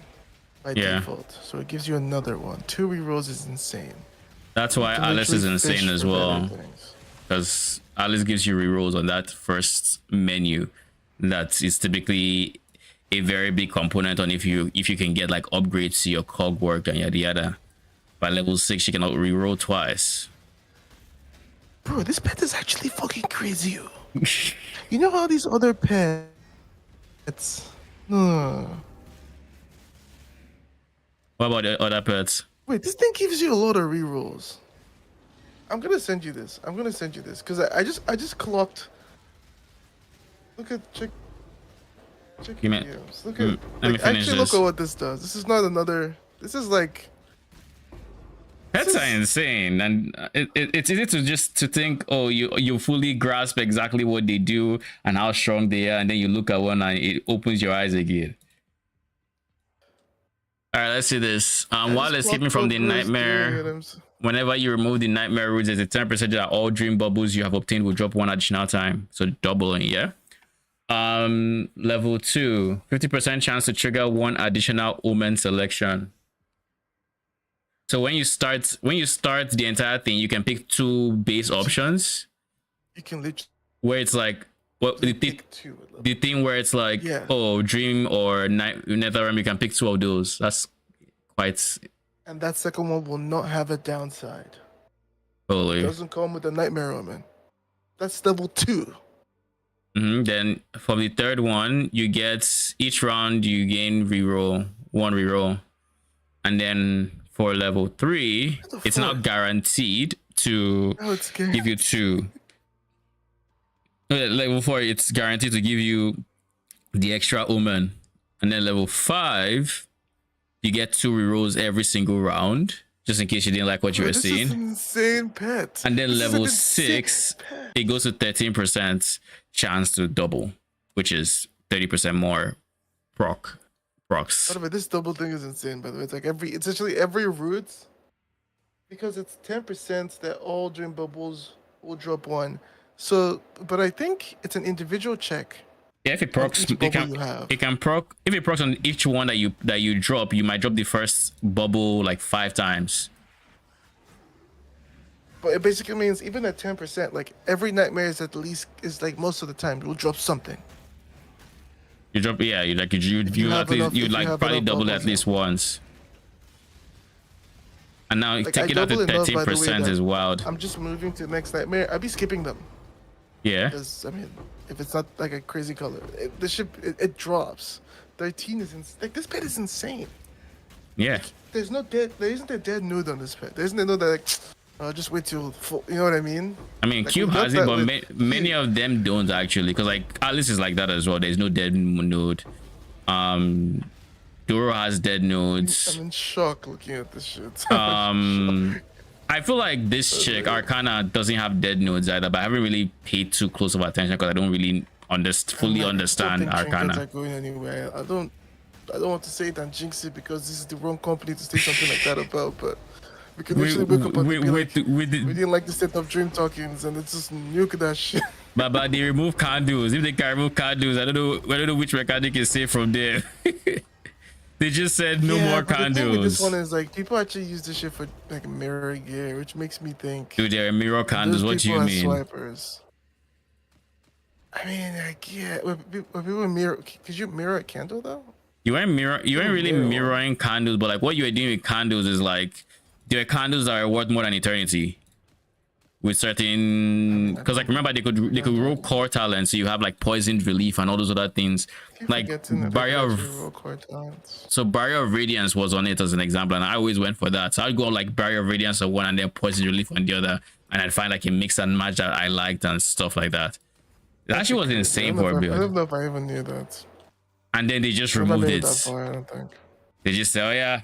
by Yeah. default, so it gives you another one. 2 re-rolls is insane. That's why You can Alice is literally fish insane as for better well, things. because Alice gives you rerolls on that first menu. That is typically a very big component on if you can get like upgrades to your cog work and yada yada. By level 6, you can reroll twice. Bro, this pet is actually fucking crazy. You know how these other pets... What about the other pets? Wait, this thing gives you a lot of rerolls. I'm gonna send you this. Because I just clocked. Look at check You mean- videos. Look let me like, finish actually this. look at what this does. This is not another. This is like. Pets This are is- insane, and it's easy to just to think, oh, you fully grasp exactly what they do and how strong they are, and then you look at one and it opens your eyes again. All right, let's see this. I While just escaping clocked from what the Bruce doing, nightmare, and I'm s- whenever you remove the nightmare roots, there's a 10% that all dream bubbles you have obtained will drop 1 additional time, so doubling. Yeah. Level 2, 50% chance to trigger 1 additional omen selection. So when you start the entire thing, you can pick 2 base options You can literally where it's like what pick 2 at level. the thing where it's like, Yeah. oh, dream or night netherrealm, you can pick 2 of those. That's quite And that second one will not have a downside. totally. Doesn't come with a nightmare omen. That's level 2. Then for the third one, you get each round you gain reroll 1 reroll, and then for level 3, What the it's not fuck? guaranteed to Oh, it's scary. give you 2. Level 4, it's guaranteed to give you the extra omen, and then level 5, you get 2 rerolls every single round, just in case you didn't like what you Bro, were this is seeing. an insane pet. And then This is an level insane 6, pet. it goes to 13% chance to double, which is 30% more procs. By the way, this double thing is insane. By the way, it's like it's actually every root, because it's 10% that all dream bubbles will drop 1. So, but I think it's an individual check. Yeah, if it of procs, each bubble you have. it can proc. If it procs on each one that you drop, you might drop the first bubble like 5 times. But it basically means even at 10%, like every nightmare is at least is like most of the time you'll drop something. You drop, yeah. You like If you at have least enough- you if you like have probably enough double it at bubbles, least once. And now Like, I taking out to double enough, by the way, 13% that is wild. I'm just moving to the next nightmare. I'd be skipping them Yeah. because I mean, if it's not like a crazy color, the ship it drops. 13 is like this pet is insane. Yeah. There isn't a dead nude on this pet. There isn't a nude that like, just wait till full. You know what I mean? I mean, Like, Cube we got has it, that but with many of them don't actually, because like Alice is like that as well. There's no dead node. Duro has dead nodes. I'm in shock looking at this shit. I feel like this chick Arcana doesn't have dead nodes either, but I haven't really paid too close of attention because I don't really fully understand I don't think trinkets Arcana. are going anywhere. I don't want to say it and jinx it because this is the wrong company to say something like that about. But we could actually wake up and be like, we didn't like the state of dream talkings, and it's just nuke that shit. But they remove candles. If they can remove candles, I don't know which mechanic is safe from there. They just said no more but the thing with candles. this one is like people actually use this shit for like mirror gear, which makes me think. Dude, there are mirror candles. those What do you people are mean? Swipers. I mean, like, yeah, when people mirror, could you mirror a candle though? You weren't really mirror. mirroring candles, but like what you were doing with candles is like there are candles that are worth more than eternity. With certain, because like remember they could roll core talent, so you have like poisoned relief and all those other things. Keep Like forgetting that barrier they of actually roll core talents. so barrier of radiance was on it as an example, and I always went for that. So I'd go like barrier of radiance on one and then poison relief on the other, and I'd find like a mix and match that I liked and stuff like that. It actually was insane for a I build. don't know if I even knew that. And then they just I removed made it it. that far, I don't think. They just say, "Oh yeah,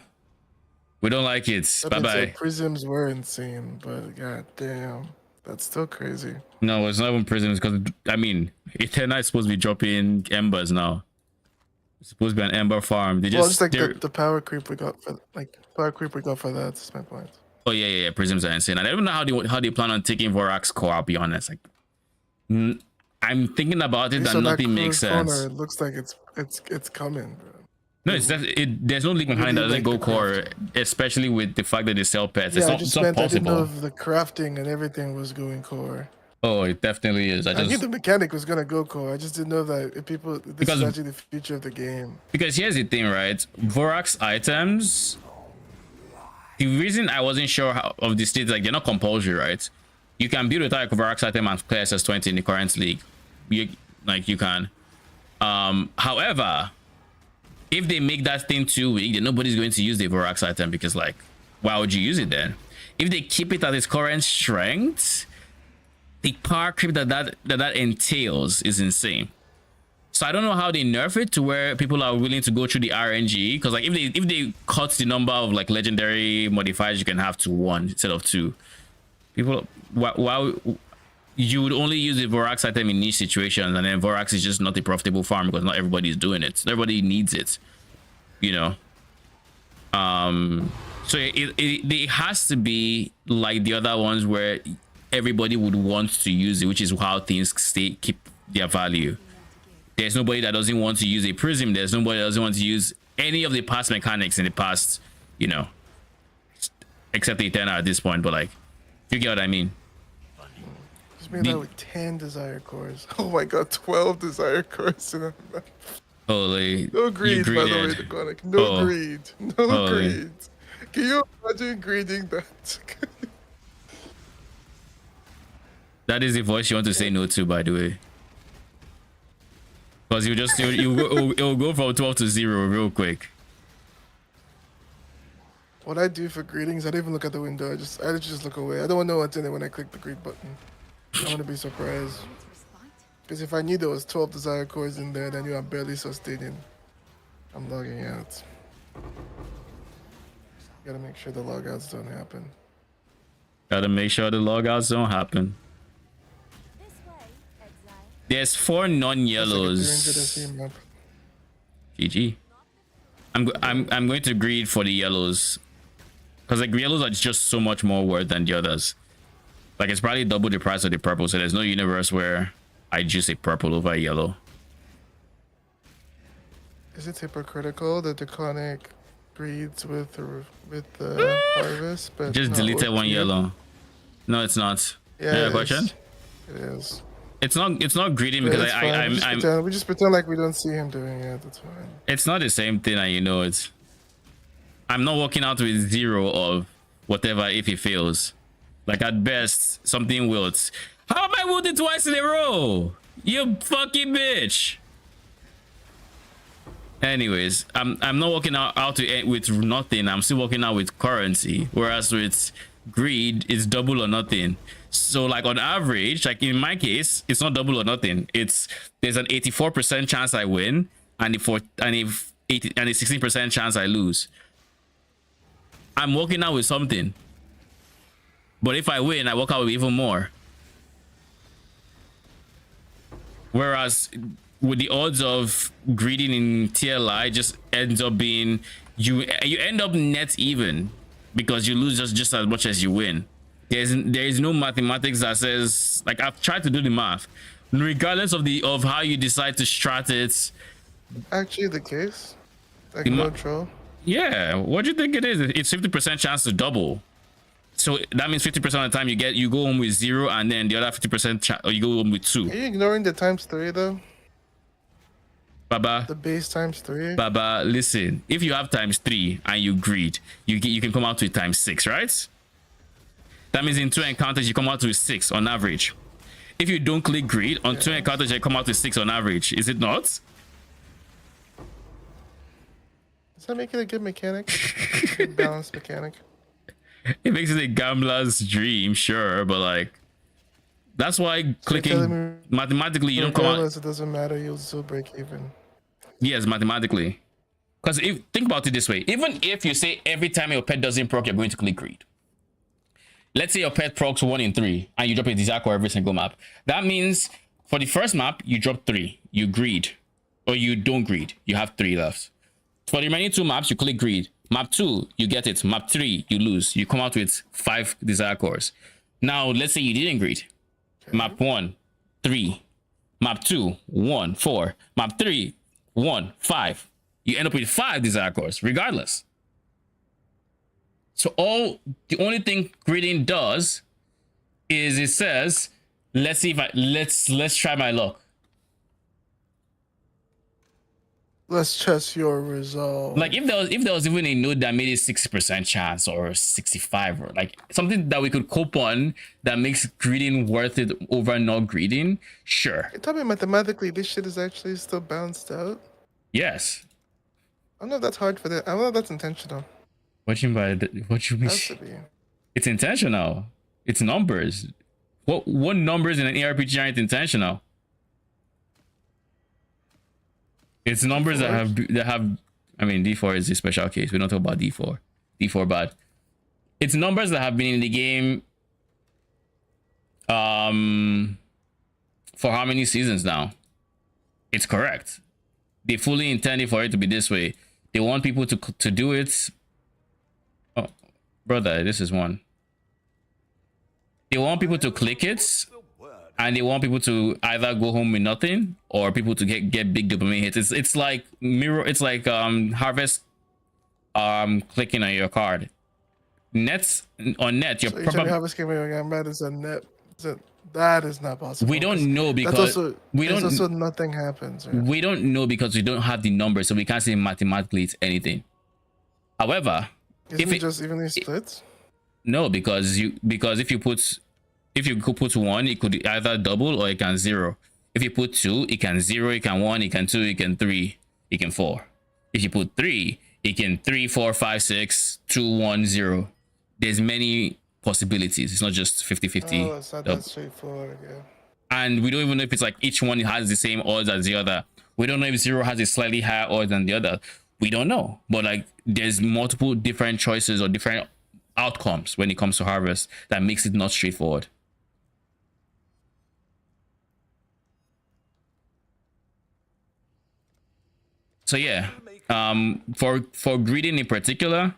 we don't like it. Bye That being bye." said, prisms were insane, but god damn, that's still crazy. No, it's not even prisms because I mean, Eternite is supposed to be dropping embers now. It's supposed to be an ember farm. They Well, just just like the power creep we got for that. That's my point. oh yeah, prisms are insane. And I don't know how they plan on taking Vorax core. I'll be honest. Like, I'm thinking about it So and that nothing makes corner, sense. It looks like it's coming. Bro. No, there's no league behind that doesn't like go the core, especially with the fact that they sell pets. Yeah, I It's just not meant I didn't know possible. if the crafting and everything was going core. Oh, it definitely is. I knew the mechanic was gonna go core. I just didn't know that if this Because- is actually the future of the game. Because here's the thing, right? Vorax items. The reason I wasn't sure of the state, like they're not compulsory, right? You can build a Vorax item and play SS20 in the current league. You can. However, if they make that thing too weak, then nobody's going to use the Vorax item because, like, why would you use it then? If they keep it at its current strength, the power creep that entails is insane. So I don't know how they nerf it to where people are willing to go through the RNG, because like if they cut the number of like legendary modifiers you can have to 1 instead of 2, people why you would only use the Vorax item in niche situations, and then Vorax is just not a profitable farm because not everybody is doing it. Everybody needs it, you know. So it has to be like the other ones where everybody would want to use it, which is how things keep their value. There's nobody that doesn't want to use a prism. There's nobody that doesn't want to use any of the past mechanics in the past, you know, except the Eternal at this point. But like, you get what I mean. Just made that with 10 desire cores. Oh my god, 12 desire cores. Holy, No greed, by the way, greeded. the Conic. No greed. No Holy. greed. Can you imagine greeding that? That is the voice you want to say no to, by the way. Because it'll go from 12 to 0 real quick. What I do for greetings, I don't even look at the window. I just look away. I don't want to know what's in it when I click the greet button. I want to be surprised. Because if I knew there was 12 desire cores in there, then I'm barely sustaining. I'm logging out. Gotta make sure the logouts don't happen. Gotta make sure the logouts don't happen. This way, Exile. There's 4 It's like a non-yellows. 300 SE map. GG. I'm going to greed for the yellows, because like yellows are just so much more worth than the others. Like it's probably double the price of the purple, so there's no universe where I choose a purple over a yellow. Is it hypocritical that Draconic breeds with the harvest, but Just not deleted with one cube? yellow. No, it's not. Yeah, Any it question? is. It is. It's not greeting But because it's fine. We just pretend like we don't see him doing it. That's fine. it's not the same thing, and you know it's. I'm not walking out with 0 of whatever if he fails. Like at best, something wilts. How am I wilted twice in a row? You fucking bitch. Anyways, I'm not walking out with nothing. I'm still walking out with currency. Whereas with greed, it's double or nothing. So like on average, like in my case, it's not double or nothing. There's an 84% chance I win, and a 16% chance I lose. I'm walking out with something. But if I win, I walk out with even more. Whereas with the odds of greeding in TLI just ends up being you end up net even because you lose just as much as you win. There is no mathematics that says, like, I've tried to do the math. Regardless of how you decide to strat it. Actually, the case, like no troll. Yeah, what do you think it is? It's 50% chance to double. So that means 50% of the time you go home with 0, and then the other 50% you go home with 2. Are you ignoring the ×3 though? Baba, the base ×3. Baba, listen. If you have ×3 and you greed, you can come out with ×6, right? That means in 2 encounters you come out with 6 on average. If you don't click greed on 2 encounters, you come out with 6 on average. Is it not? Does that make it a good mechanic? Good balanced mechanic. It makes it a gambler's dream, sure, but like that's why clicking mathematically you don't come out. It doesn't matter. You'll still break even. Yes, mathematically. Because if think about it this way, even if you say every time your pet doesn't proc, you're going to click greed. Let's say your pet procs 1 in 3 and you drop a desire core every single map. That means for the first map, you drop 3, you greed, or you don't greed, you have 3 left. For the remaining 2 maps, you click greed. Map 2, you get it. Map 3, you lose. You come out with 5 desire cores. Now, let's say you didn't greed. Okay. Map 1, 3. Map 2, 1, 4. Map 3, 1, 5. You end up with 5 desire cores, regardless. So the only thing greeding does is it says, let's try my luck. Let's test your resolve. Like if there was even a node that made it 60% chance or 65 or like something that we could cope on that makes greeding worth it over not greeding, sure. You're telling me mathematically this shit is actually still balanced out? Yes. I don't know if that's hard for that. I don't know if that's intentional. What you mean by what you mean? It's intentional. It's numbers. What numbers in an ARPG aren't intentional? It's numbers that have. I mean, D4 is a special case. We don't talk about D4. D4 bad. It's numbers that have been in the game. For how many seasons now? It's correct. They fully intended for it to be this way. They want people to do it. Oh, brother, this is one. They want people to click it. And they want people to either go home with nothing or people to get big dopamine hits. It's like mirror. It's like harvest. Clicking on your card. Nets on net. You're probably harvest came again. That is a net. That is not possible. We don't know because we don't. Also, nothing happens. Right? We don't know because we don't have the numbers, so we can't say mathematically it's anything. However, if it just evenly splits. No, because if you could put 1, it could either double or it can 0. If you put 2, it can 0, it can 1, it can 2, it can 3, it can 4. If you put 3, it can 3, 4, 5, 6, 2, 1, 0. There's many possibilities. It's not just 50-50. Oh, it's not that straightforward, yeah. And we don't even know if it's like each one has the same odds as the other. We don't know if 0 has a slightly higher odds than the other. We don't know. But like there's multiple different choices or different outcomes when it comes to harvest that makes it not straightforward. So yeah, for greeding in particular,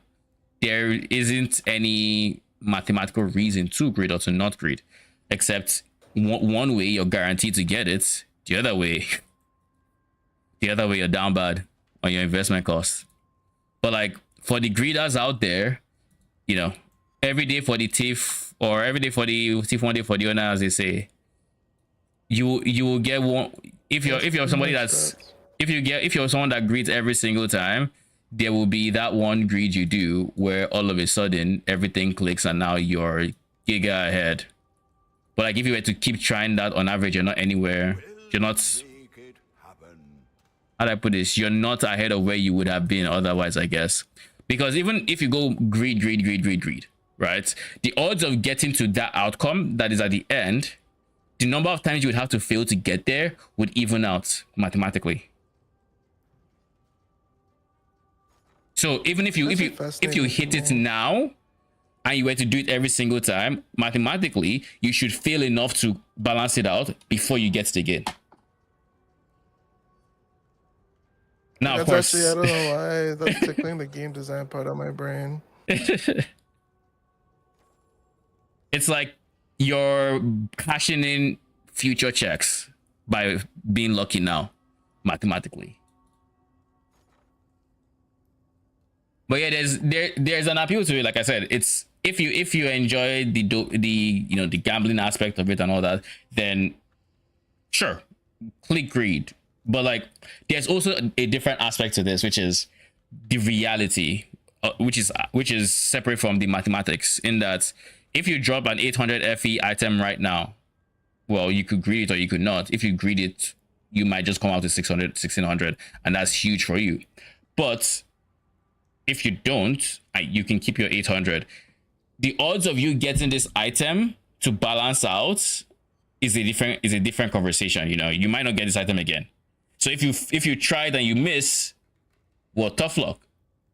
there isn't any mathematical reason to greed or to not greed, except one way you're guaranteed to get it, the other way you're down bad. on your investment cost. But like for the greeders out there, you know, every day for the thief or every day for the thief, one day for the owner, as they say, you will get one. If you're somebody that's if you're someone that greets every single time, there will be that one greed you do where all of a sudden everything clicks and now you're giga ahead. But like if you were to keep trying that, on average you're not anywhere. You're not, how do I put this, you're not ahead of where you would have been otherwise, I guess. Because even if you go greed, right, the odds of getting to that outcome that is at the end, the number of times you would have to fail to get there would even out mathematically. So even if you hit it now and you were to do it every single time, mathematically you should fail enough to balance it out before you get to the game. Now, of course, actually, I don't know why that's tickling the game design part of my brain. It's like you're cashing in future checks by being lucky now, mathematically. But yeah, there's an appeal to it. Like I said, it's if you enjoy the gambling aspect of it and all that, then sure, click greed. But like, there's also a different aspect to this, which is the reality, which is separate from the mathematics. In that, if you drop an 800 FE item right now, well, you could greed it or you could not. If you greed it, you might just come out to 600, 1600, and that's huge for you. But if you don't, you can keep your 800. The odds of you getting this item to balance out is a different conversation. You know, you might not get this item again. So if you tried and you miss, well, tough luck.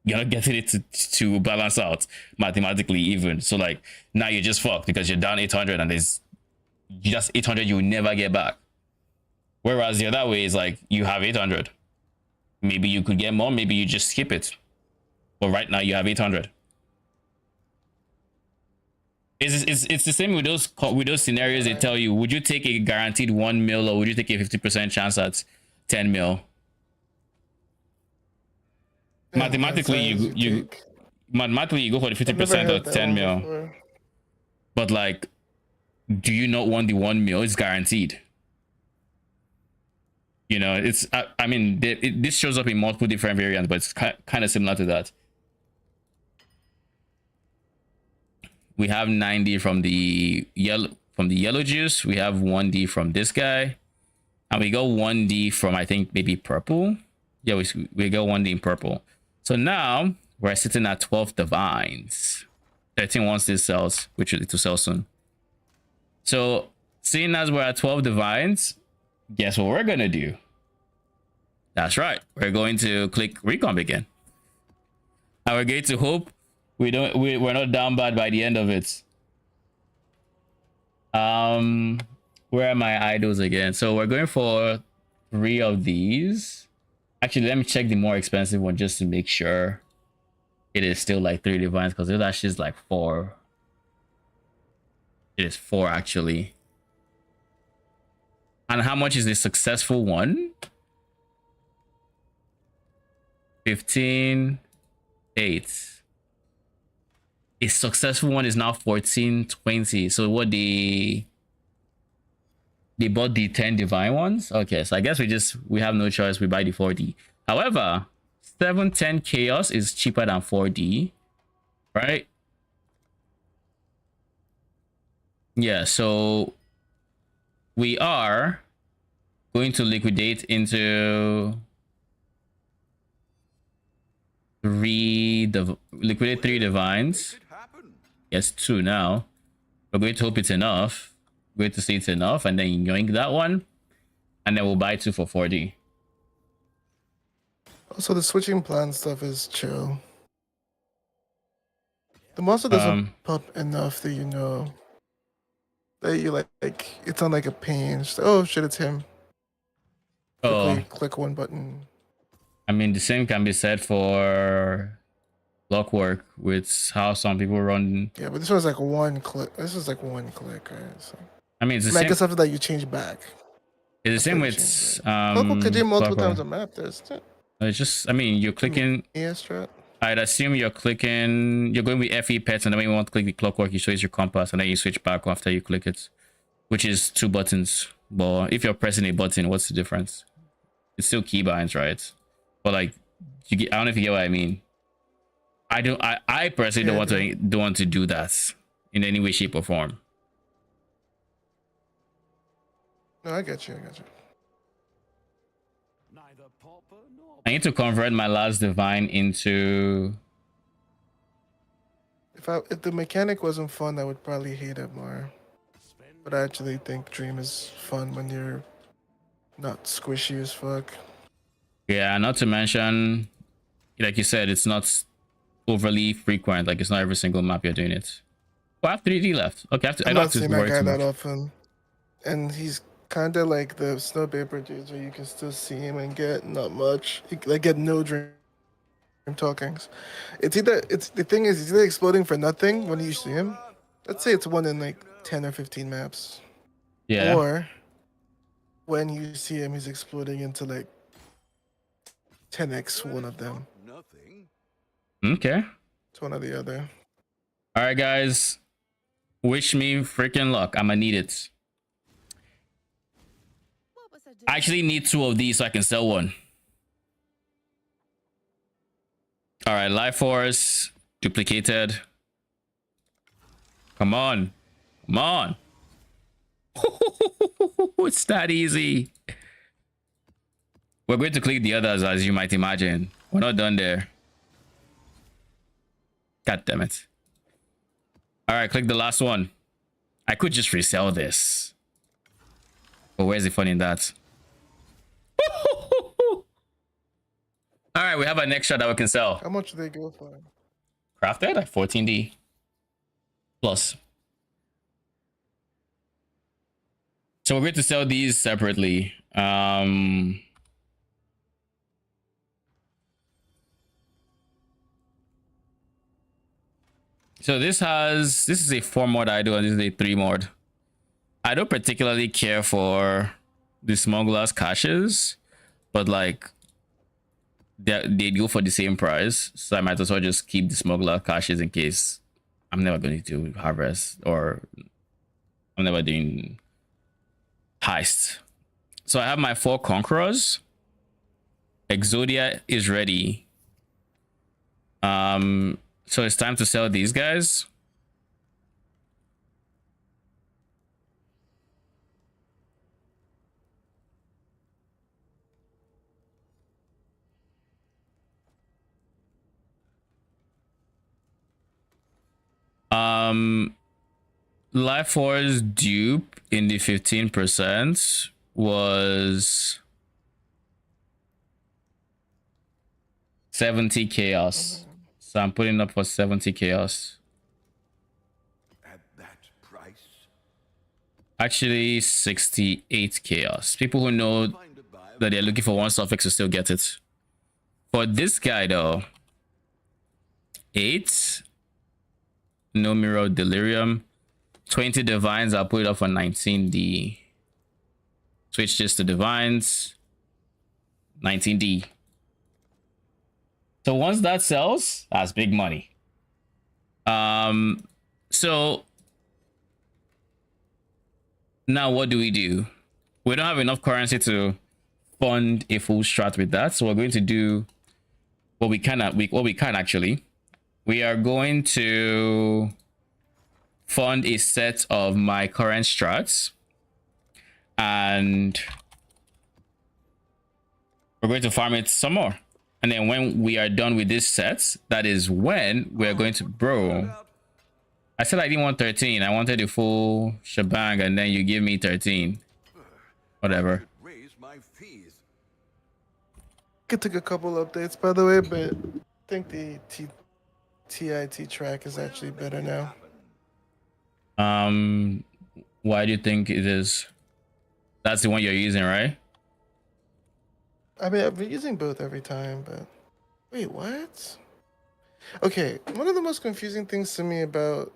You're not getting it to balance out mathematically even. So like now you're just fucked because you're down 800 and there's just 800 you will never get back. Whereas the other way is like you have 800. Maybe you could get more, maybe you just skip it. But right now you have 800. It's the same with those scenarios. They tell you, would you take a guaranteed 1 mil or would you take a 50% chance at 10 mil? Yeah, mathematically you go for the 50% or 10 mil. Before. But like, do you not want the 1 mil? It's guaranteed. You know, it's I mean this shows up in multiple different variants, but it's kind of similar to that. We have 90 from the yellow juice. We have 1D from this guy. And we go 1D from, I think, maybe purple. Yeah, we go 1D in purple. So now we're sitting at 12 divines. 13 once this sells, which it will sell soon. So seeing as we're at 12 divines, guess what we're going to do? That's right. We're going to click Recomb again. And we're going to hope we're not down bad by the end of it. Where are my idols again? So we're going for 3 of these. Actually, let me check the more expensive one just to make sure it is still like 3 divines, because it actually is like 4. It is 4 actually. And how much is the successful one? 15, 8. A successful one is now 1420. So what they bought the 10 divine ones. Okay, so I guess we have no choice. We buy the 4D. However, 710 chaos is cheaper than 4D, right? Yeah, so we are going to liquidate into liquidate 3 divines. Yes, 2 now. We're going to hope it's enough. We're going to see it's enough, and then yoink that one, and then we'll buy 2 for 4D. Also, the switching plan stuff is chill. The monster doesn't pop enough that you know that you like it's not like a pain. Just, oh shit, it's him. Quickly click one button. I mean, the same can be said for Clockwork, with how some people run. Yeah, but this was like 1 click. This was like 1 click, right? So, I mean, it's the same. I guess after that you change back. It's the same with Clockwork could do multiple times a map. There's It's just, I mean, you're clicking. Yeah, strat. I'd assume you're clicking. You're going with FE pets, and then when you want to click the clockwork, you switch your compass, and then you switch back after you click it, which is 2 buttons. But if you're pressing a button, what's the difference? It's still keybinds, right? But like, you get, I don't know if you get what I mean. I personally don't want to do that in any way, shape, or form. No, I get you. I got you. Neither pauper nor I need to convert my last divine into. If the mechanic wasn't fun, I would probably hate it more. spend But I actually think Dream is fun when you're not squishy as fuck. Yeah, not to mention, like you said, it's not overly frequent. Like it's not every single map you're doing it. Well, I have 3D left. Okay, I I'm don't not have to seeing that worry guy too that much. often. And he's kind of like the snow paper dudes where you can still see him and get not much. Like get no dream talkings. It's the thing is he's either exploding for nothing when you see him. Let's say it's one in like 10 or 15 maps. Yeah. Or when you see him, he's exploding into like 10x one of them. nothing. Okay. It's one or the other. All right, guys. Wish me freaking luck. I'ma need it. What was I doing? I actually need 2 of these so I can sell one. All right, Life Force duplicated. Come on. Come on. It's that easy. We're going to click the others, as you might imagine. We're not done there. God damn it. All right, click the last one. I could just resell this. But where's the fun in that? All right, we have an extra that we can sell. How much do they go for? Crafted at 14D plus. So we're going to sell these separately. So this is a 4 mod I do, and this is a 3 mod. I don't particularly care for the small glass caches, but like they go for the same price, so I might as well just keep the small glass caches in case I'm never going to do harvest or I'm never doing heist. So I have my 4 conquerors. Exodia is ready. So it's time to sell these guys. Life Force dupe in the 15% was 70 chaos. So I'm putting up for 70 chaos. At that price, Actually, 68 chaos. People who know find a buyer. that they're looking for one suffix will still get it. For this guy though, 8 no mirror delirium, 20 divines. I'll put it up for 19D. Switch this to divines, 19D. So once that sells, that's big money. So now what do? We don't have enough currency to fund a full strat with that, so we're going to do what we can actually. We are going to fund a set of my current strats, and we're going to farm it some more. And then when we are done with this set, that is when we're going to, bro. I said I didn't want 13. I wanted the full shebang, and then you give me 13. Whatever. Raise my fees. It took a couple updates, by the way, but I think the TIT track is actually better now. Why do you think it is? That's the one you're using, right? I mean, I've been using both every time, but wait, what? Okay, one of the most confusing things to me about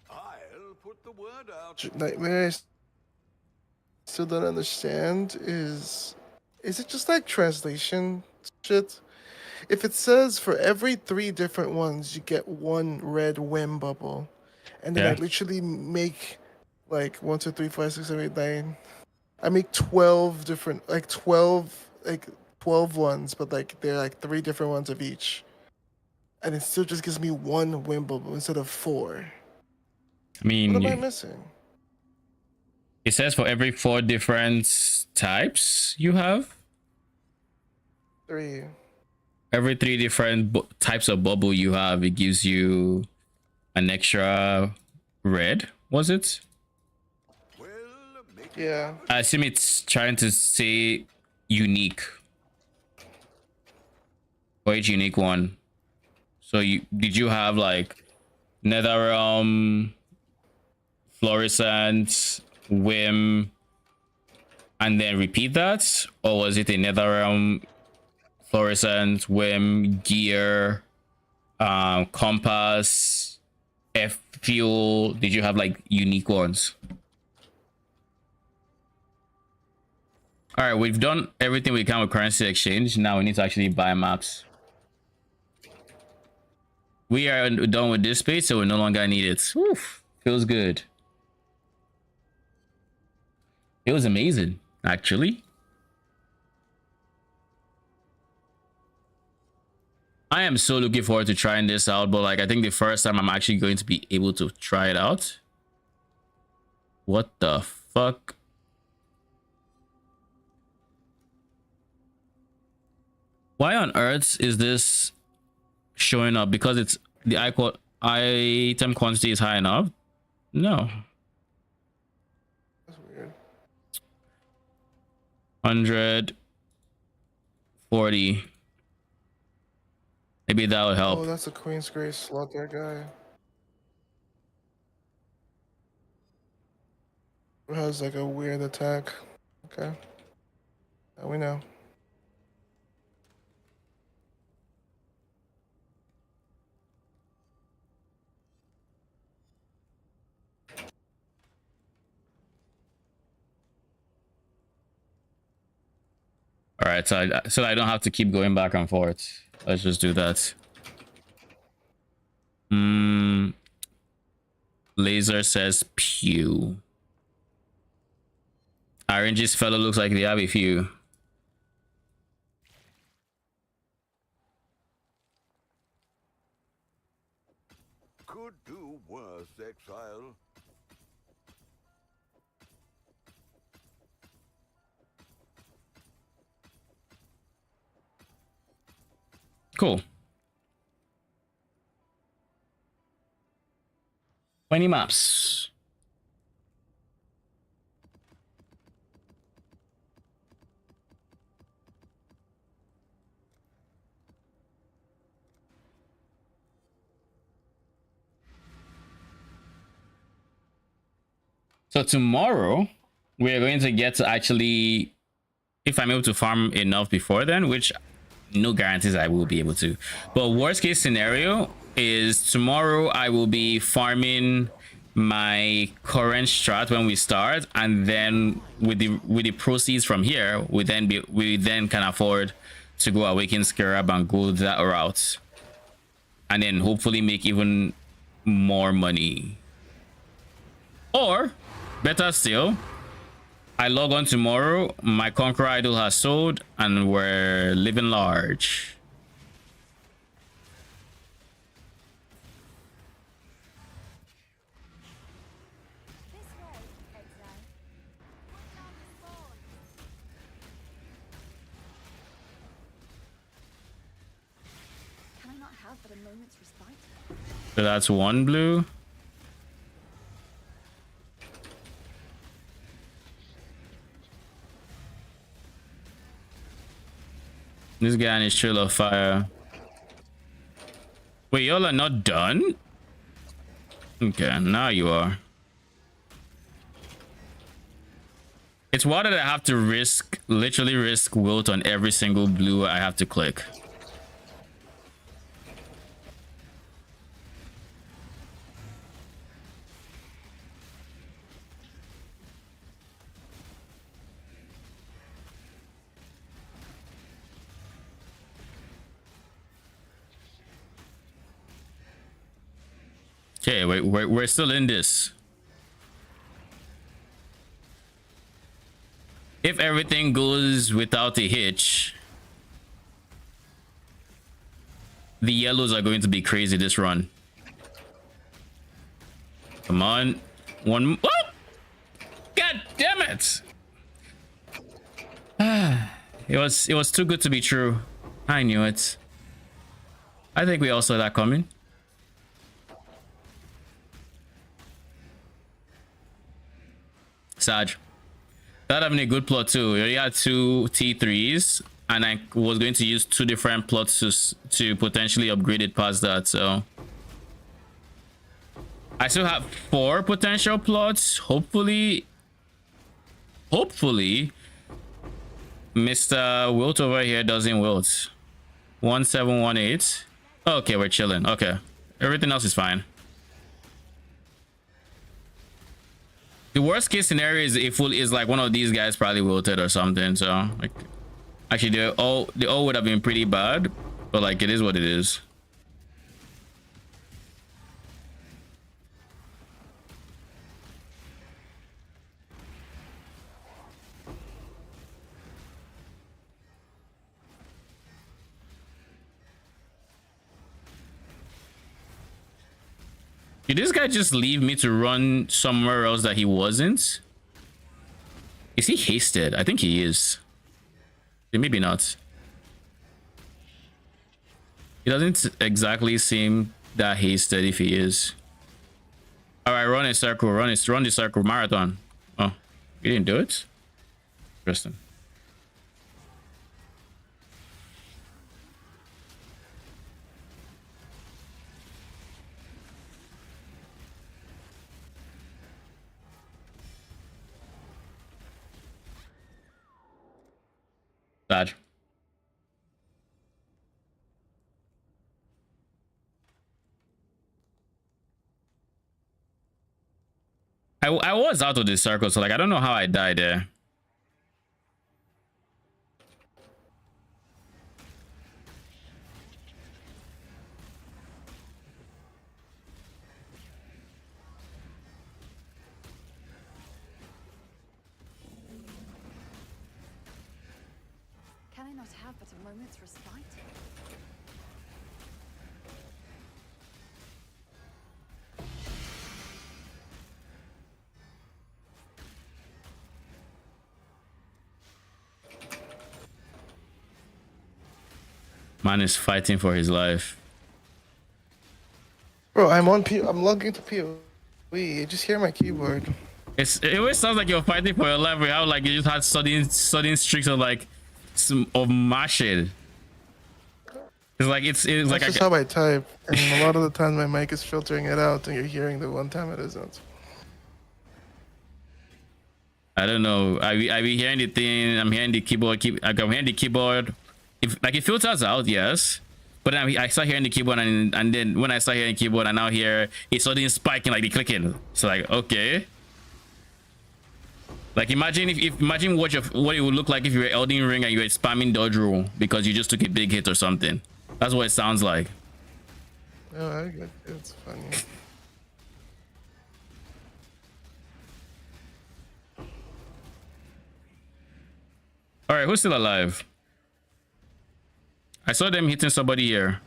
I'll put the word out. Nightmare I still don't understand is it just like translation shit? if it says for every 3 different ones you get 1 red whim bubble, and then I Yeah. literally make like 1, 2, 3, 4, 6, 7, 8, 9. I make 12 different, like 12 ones, but like they're like 3 different ones of each, and it still just gives me 1 whim bubble instead of 4. I What am I mean, missing? it says for every 4 different types you have, 3. every 3 different types of bubble you have, it gives you an extra red. Was it? Well, make Yeah. I assume it's trying to say unique for each unique one. So did you have like Netherrealm, Fluorescent, Whim, and then repeat that? Or was it a Netherrealm, Fluorescent, Whim, Gear, Compass, F Fuel? Did you have like unique ones? All right, we've done everything we can with currency exchange. Now we need to actually buy maps. We are done with this space, so we no longer need it. Oof, feels good. It was amazing, actually. I am so looking forward to trying this out, but like I think the first time I'm actually going to be able to try it out. What the fuck? Why on earth is this showing up? Because it's the item quantity is high enough? No. That's weird. 140. Maybe that would help. Oh, that's a Queen's Grace Slaughter guy. Who has like a weird attack. Okay. Now we know. All right, so I don't have to keep going back and forth. Let's just do that. Laser says pew. RNG's fellow looks like they have a few. could do worse, Exile. Cool. 20 maps. So tomorrow we are going to get to actually, if I'm able to farm enough before then, which no guarantees I will be able to, but worst case scenario is tomorrow I will be farming my current strat when we start, and then with the proceeds from here we then can afford to go awaken Scarab and go that route, and then hopefully make even more money. Or better still, I log on tomorrow, my Conqueror Idol has sold, and we're living large. This way, Exile. Put down the sword. Can I not have but a moment's respite? So that's one blue. This guy is Trail of Fire. Wait, y'all are not done? Okay, now you are. It's wild that I have to literally risk wilt on every single blue I have to click. Okay, we're still in this. If everything goes without a hitch, the yellows are going to be crazy this run. Come on. One. Oh! God damn it. It was too good to be true. I knew it. I think we all saw that coming. Saj. That having a good plot too. We already had 2 T3s, and I was going to use 2 different plots to potentially upgrade it past that. So I still have 4 potential plots. Hopefully, Mr. Wilt over here doesn't wilt. 1718. Okay, we're chilling. Okay, everything else is fine. The worst case scenario is like one of these guys probably wilted or something. So like, actually they all would have been pretty bad, but like it is what it is. Did this guy just leave me to run somewhere else that he wasn't? Is he hasted? I think he is. Maybe not. He doesn't exactly seem that hasted if he is. All right, run a circle. Run the circle marathon. Oh, you didn't do it? Interesting. Bad. I was out of the circle, so like I don't know how I died there. Can I not have but a moment's respite? Man is fighting for his life. Bro, I'm logging to PoE. You just hear my keyboard. It always sounds like you're fighting for your life. We have like you just had sudden streaks of like of mashing. It's like it's That's like just how I type, and a lot of the time my mic is filtering it out, and you're hearing the one time it isn't. I don't know. I be hearing the thing. I'm hearing the keyboard. I'm hearing the keyboard. If like it filters out, yes. But then I start hearing the keyboard, and then when I start hearing the keyboard, I now hear it suddenly spiking like the clicking. So like okay. Like imagine imagine what it would look like if you were Elden Ring and you were spamming dodge roll because you just took a big hit or something. That's what it sounds like. Oh, I get it. It's funny. All right, who's still alive? I saw them hitting somebody here.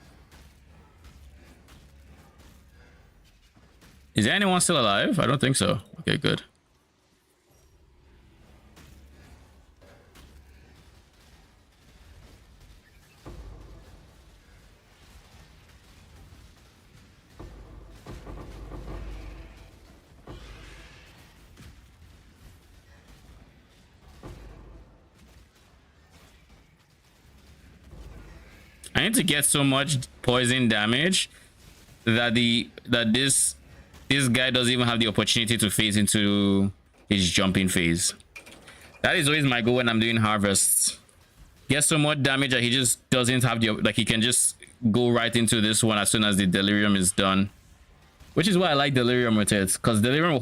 Is there anyone still alive? I don't think so. Okay, good. I need to get so much poison damage that this guy doesn't even have the opportunity to phase into his jumping phase. That is always my goal when I'm doing harvests. Get so much damage that he just doesn't have the like he can just go right into this one as soon as the delirium is done. Which is why I like delirium with it, because delirium will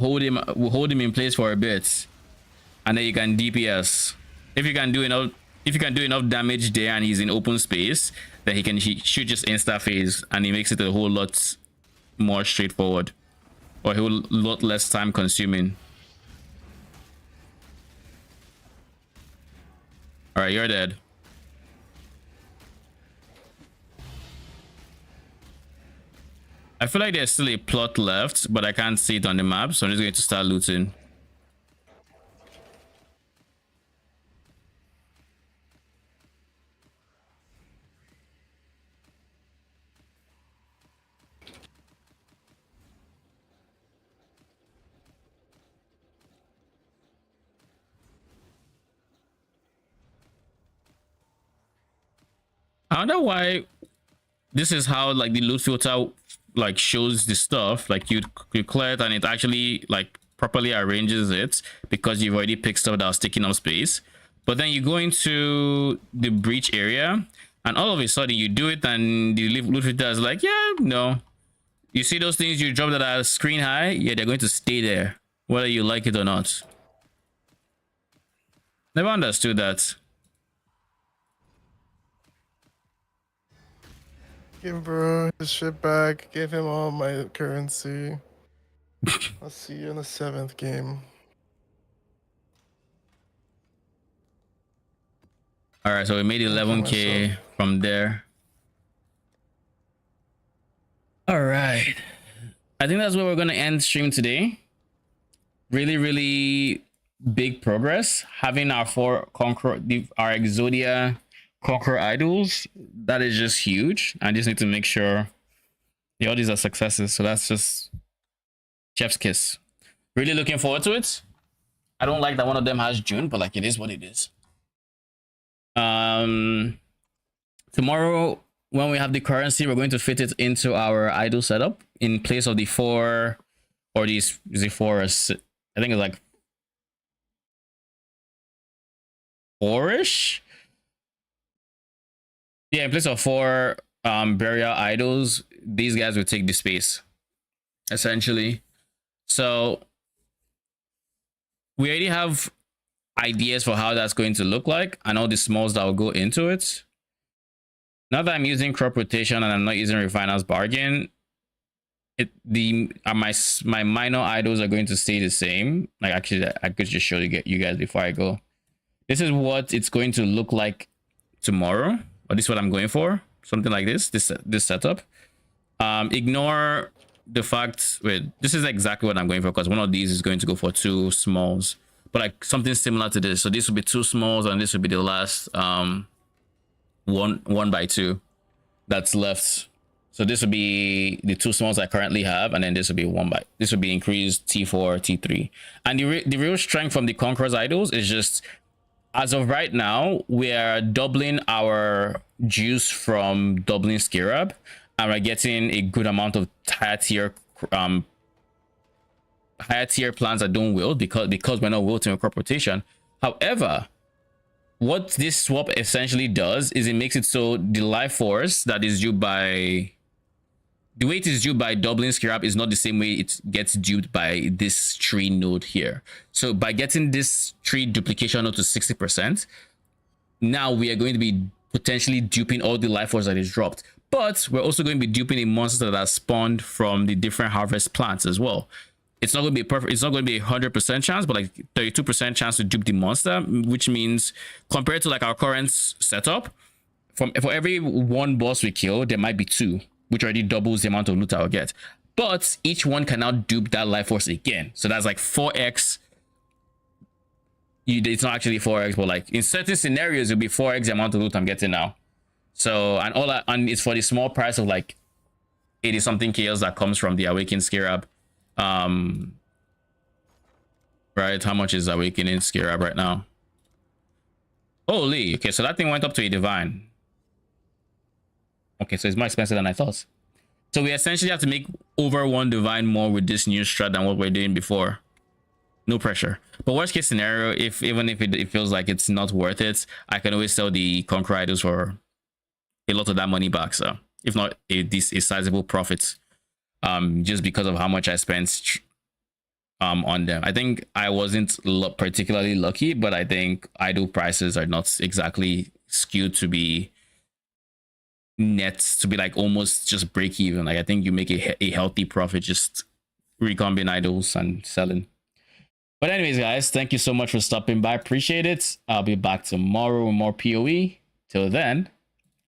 hold him in place for a bit, and then you can DPS. If you can do enough damage there and he's in open space, then he should just insta phase and he makes it a whole lot more straightforward. or he will lot less time consuming. All right, you're dead. I feel like there's still a plot left, but I can't see it on the map, so I'm just going to start looting. I wonder why this is how like the loot filter like shows the stuff. Like you clear it and it actually like properly arranges it because you've already picked stuff that was taking up space. But then you go into the breach area and all of a sudden you do it and the loot filter is like, yeah, no. You see those things you drop that are screen high? Yeah, they're going to stay there whether you like it or not. Never understood that. Give bro his shit back. Give him all my currency. I'll see you in the 7th game. All right, so we made 11k from there. All right, I think that's where we're gonna end stream today. Really big progress having our 4 conquer our Exodia conquer idols. That is just huge. I just need to make sure all these are successes, so that's just chef's kiss. Really looking forward to it. I don't like that one of them has June, but like it is what it is. Tomorrow when we have the currency, we're going to fit it into our idol setup in place of the 4 or these, is it 4 or I think it's like 4ish. Yeah, in place of 4 burial idols, these guys will take the space essentially. So we already have ideas for how that's going to look like and all the smalls that will go into it. Now that I'm using crop rotation and I'm not using refiner's bargain, my minor idols are going to stay the same. Like actually I could just show you guys before I go. This is what it's going to look like tomorrow, or this is what I'm going for, something like this setup. Ignore the fact, wait, this is exactly what I'm going for because one of these is going to go for 2 smalls, but like something similar to this. So this will be 2 smalls and this will be the last 1 by 2 that's left. So this will be the 2 smalls I currently have, and then this will be this will be increased T4 T3. And the real strength from the Conqueror's idols is just, as of right now, we are doubling our juice from doubling Scarab, and we're getting a good amount of higher tier plans that don't wilt because we're not wilting with crop rotation. However, what this swap essentially does is it makes it so the life force that is due by the way it is due by doubling Scarab is not the same way it gets duped by this tree node here. So by getting this tree duplication node to 60%, now we are going to be potentially duping all the life force that is dropped. But we're also going to be duping a monster that has spawned from the different harvest plants as well. It's not going to be perfect. It's not going to be 100% chance, but like 32% chance to dupe the monster, which means compared to like our current setup, for every 1 boss we kill, there might be 2, which already doubles the amount of loot I'll get. But each one can now dupe that life force again. So that's like 4x. It's not actually 4x, but like in certain scenarios, it'll be 4x the amount of loot I'm getting now. So, and all that, and it's for the small price of like 80 something chaos that comes from the Awakened Scarab. Right, how much is Awakening Scarab right now? Holy, okay, so that thing went up to a divine. Okay, so it's more expensive than I thought. So we essentially have to make over 1 divine more with this new strat than what we're doing before. No pressure. But worst case scenario, even if it feels like it's not worth it, I can always sell the Conqueror idols for a lot of that money back. So if not a sizable profit, just because of how much I spent on them. I think I wasn't particularly lucky, but I think idol prices are not exactly skewed to be net, to be like almost just break even. Like I think you make a healthy profit just recombing idols and selling. But anyways, guys, thank you so much for stopping by. Appreciate it. I'll be back tomorrow with more PoE. Till then,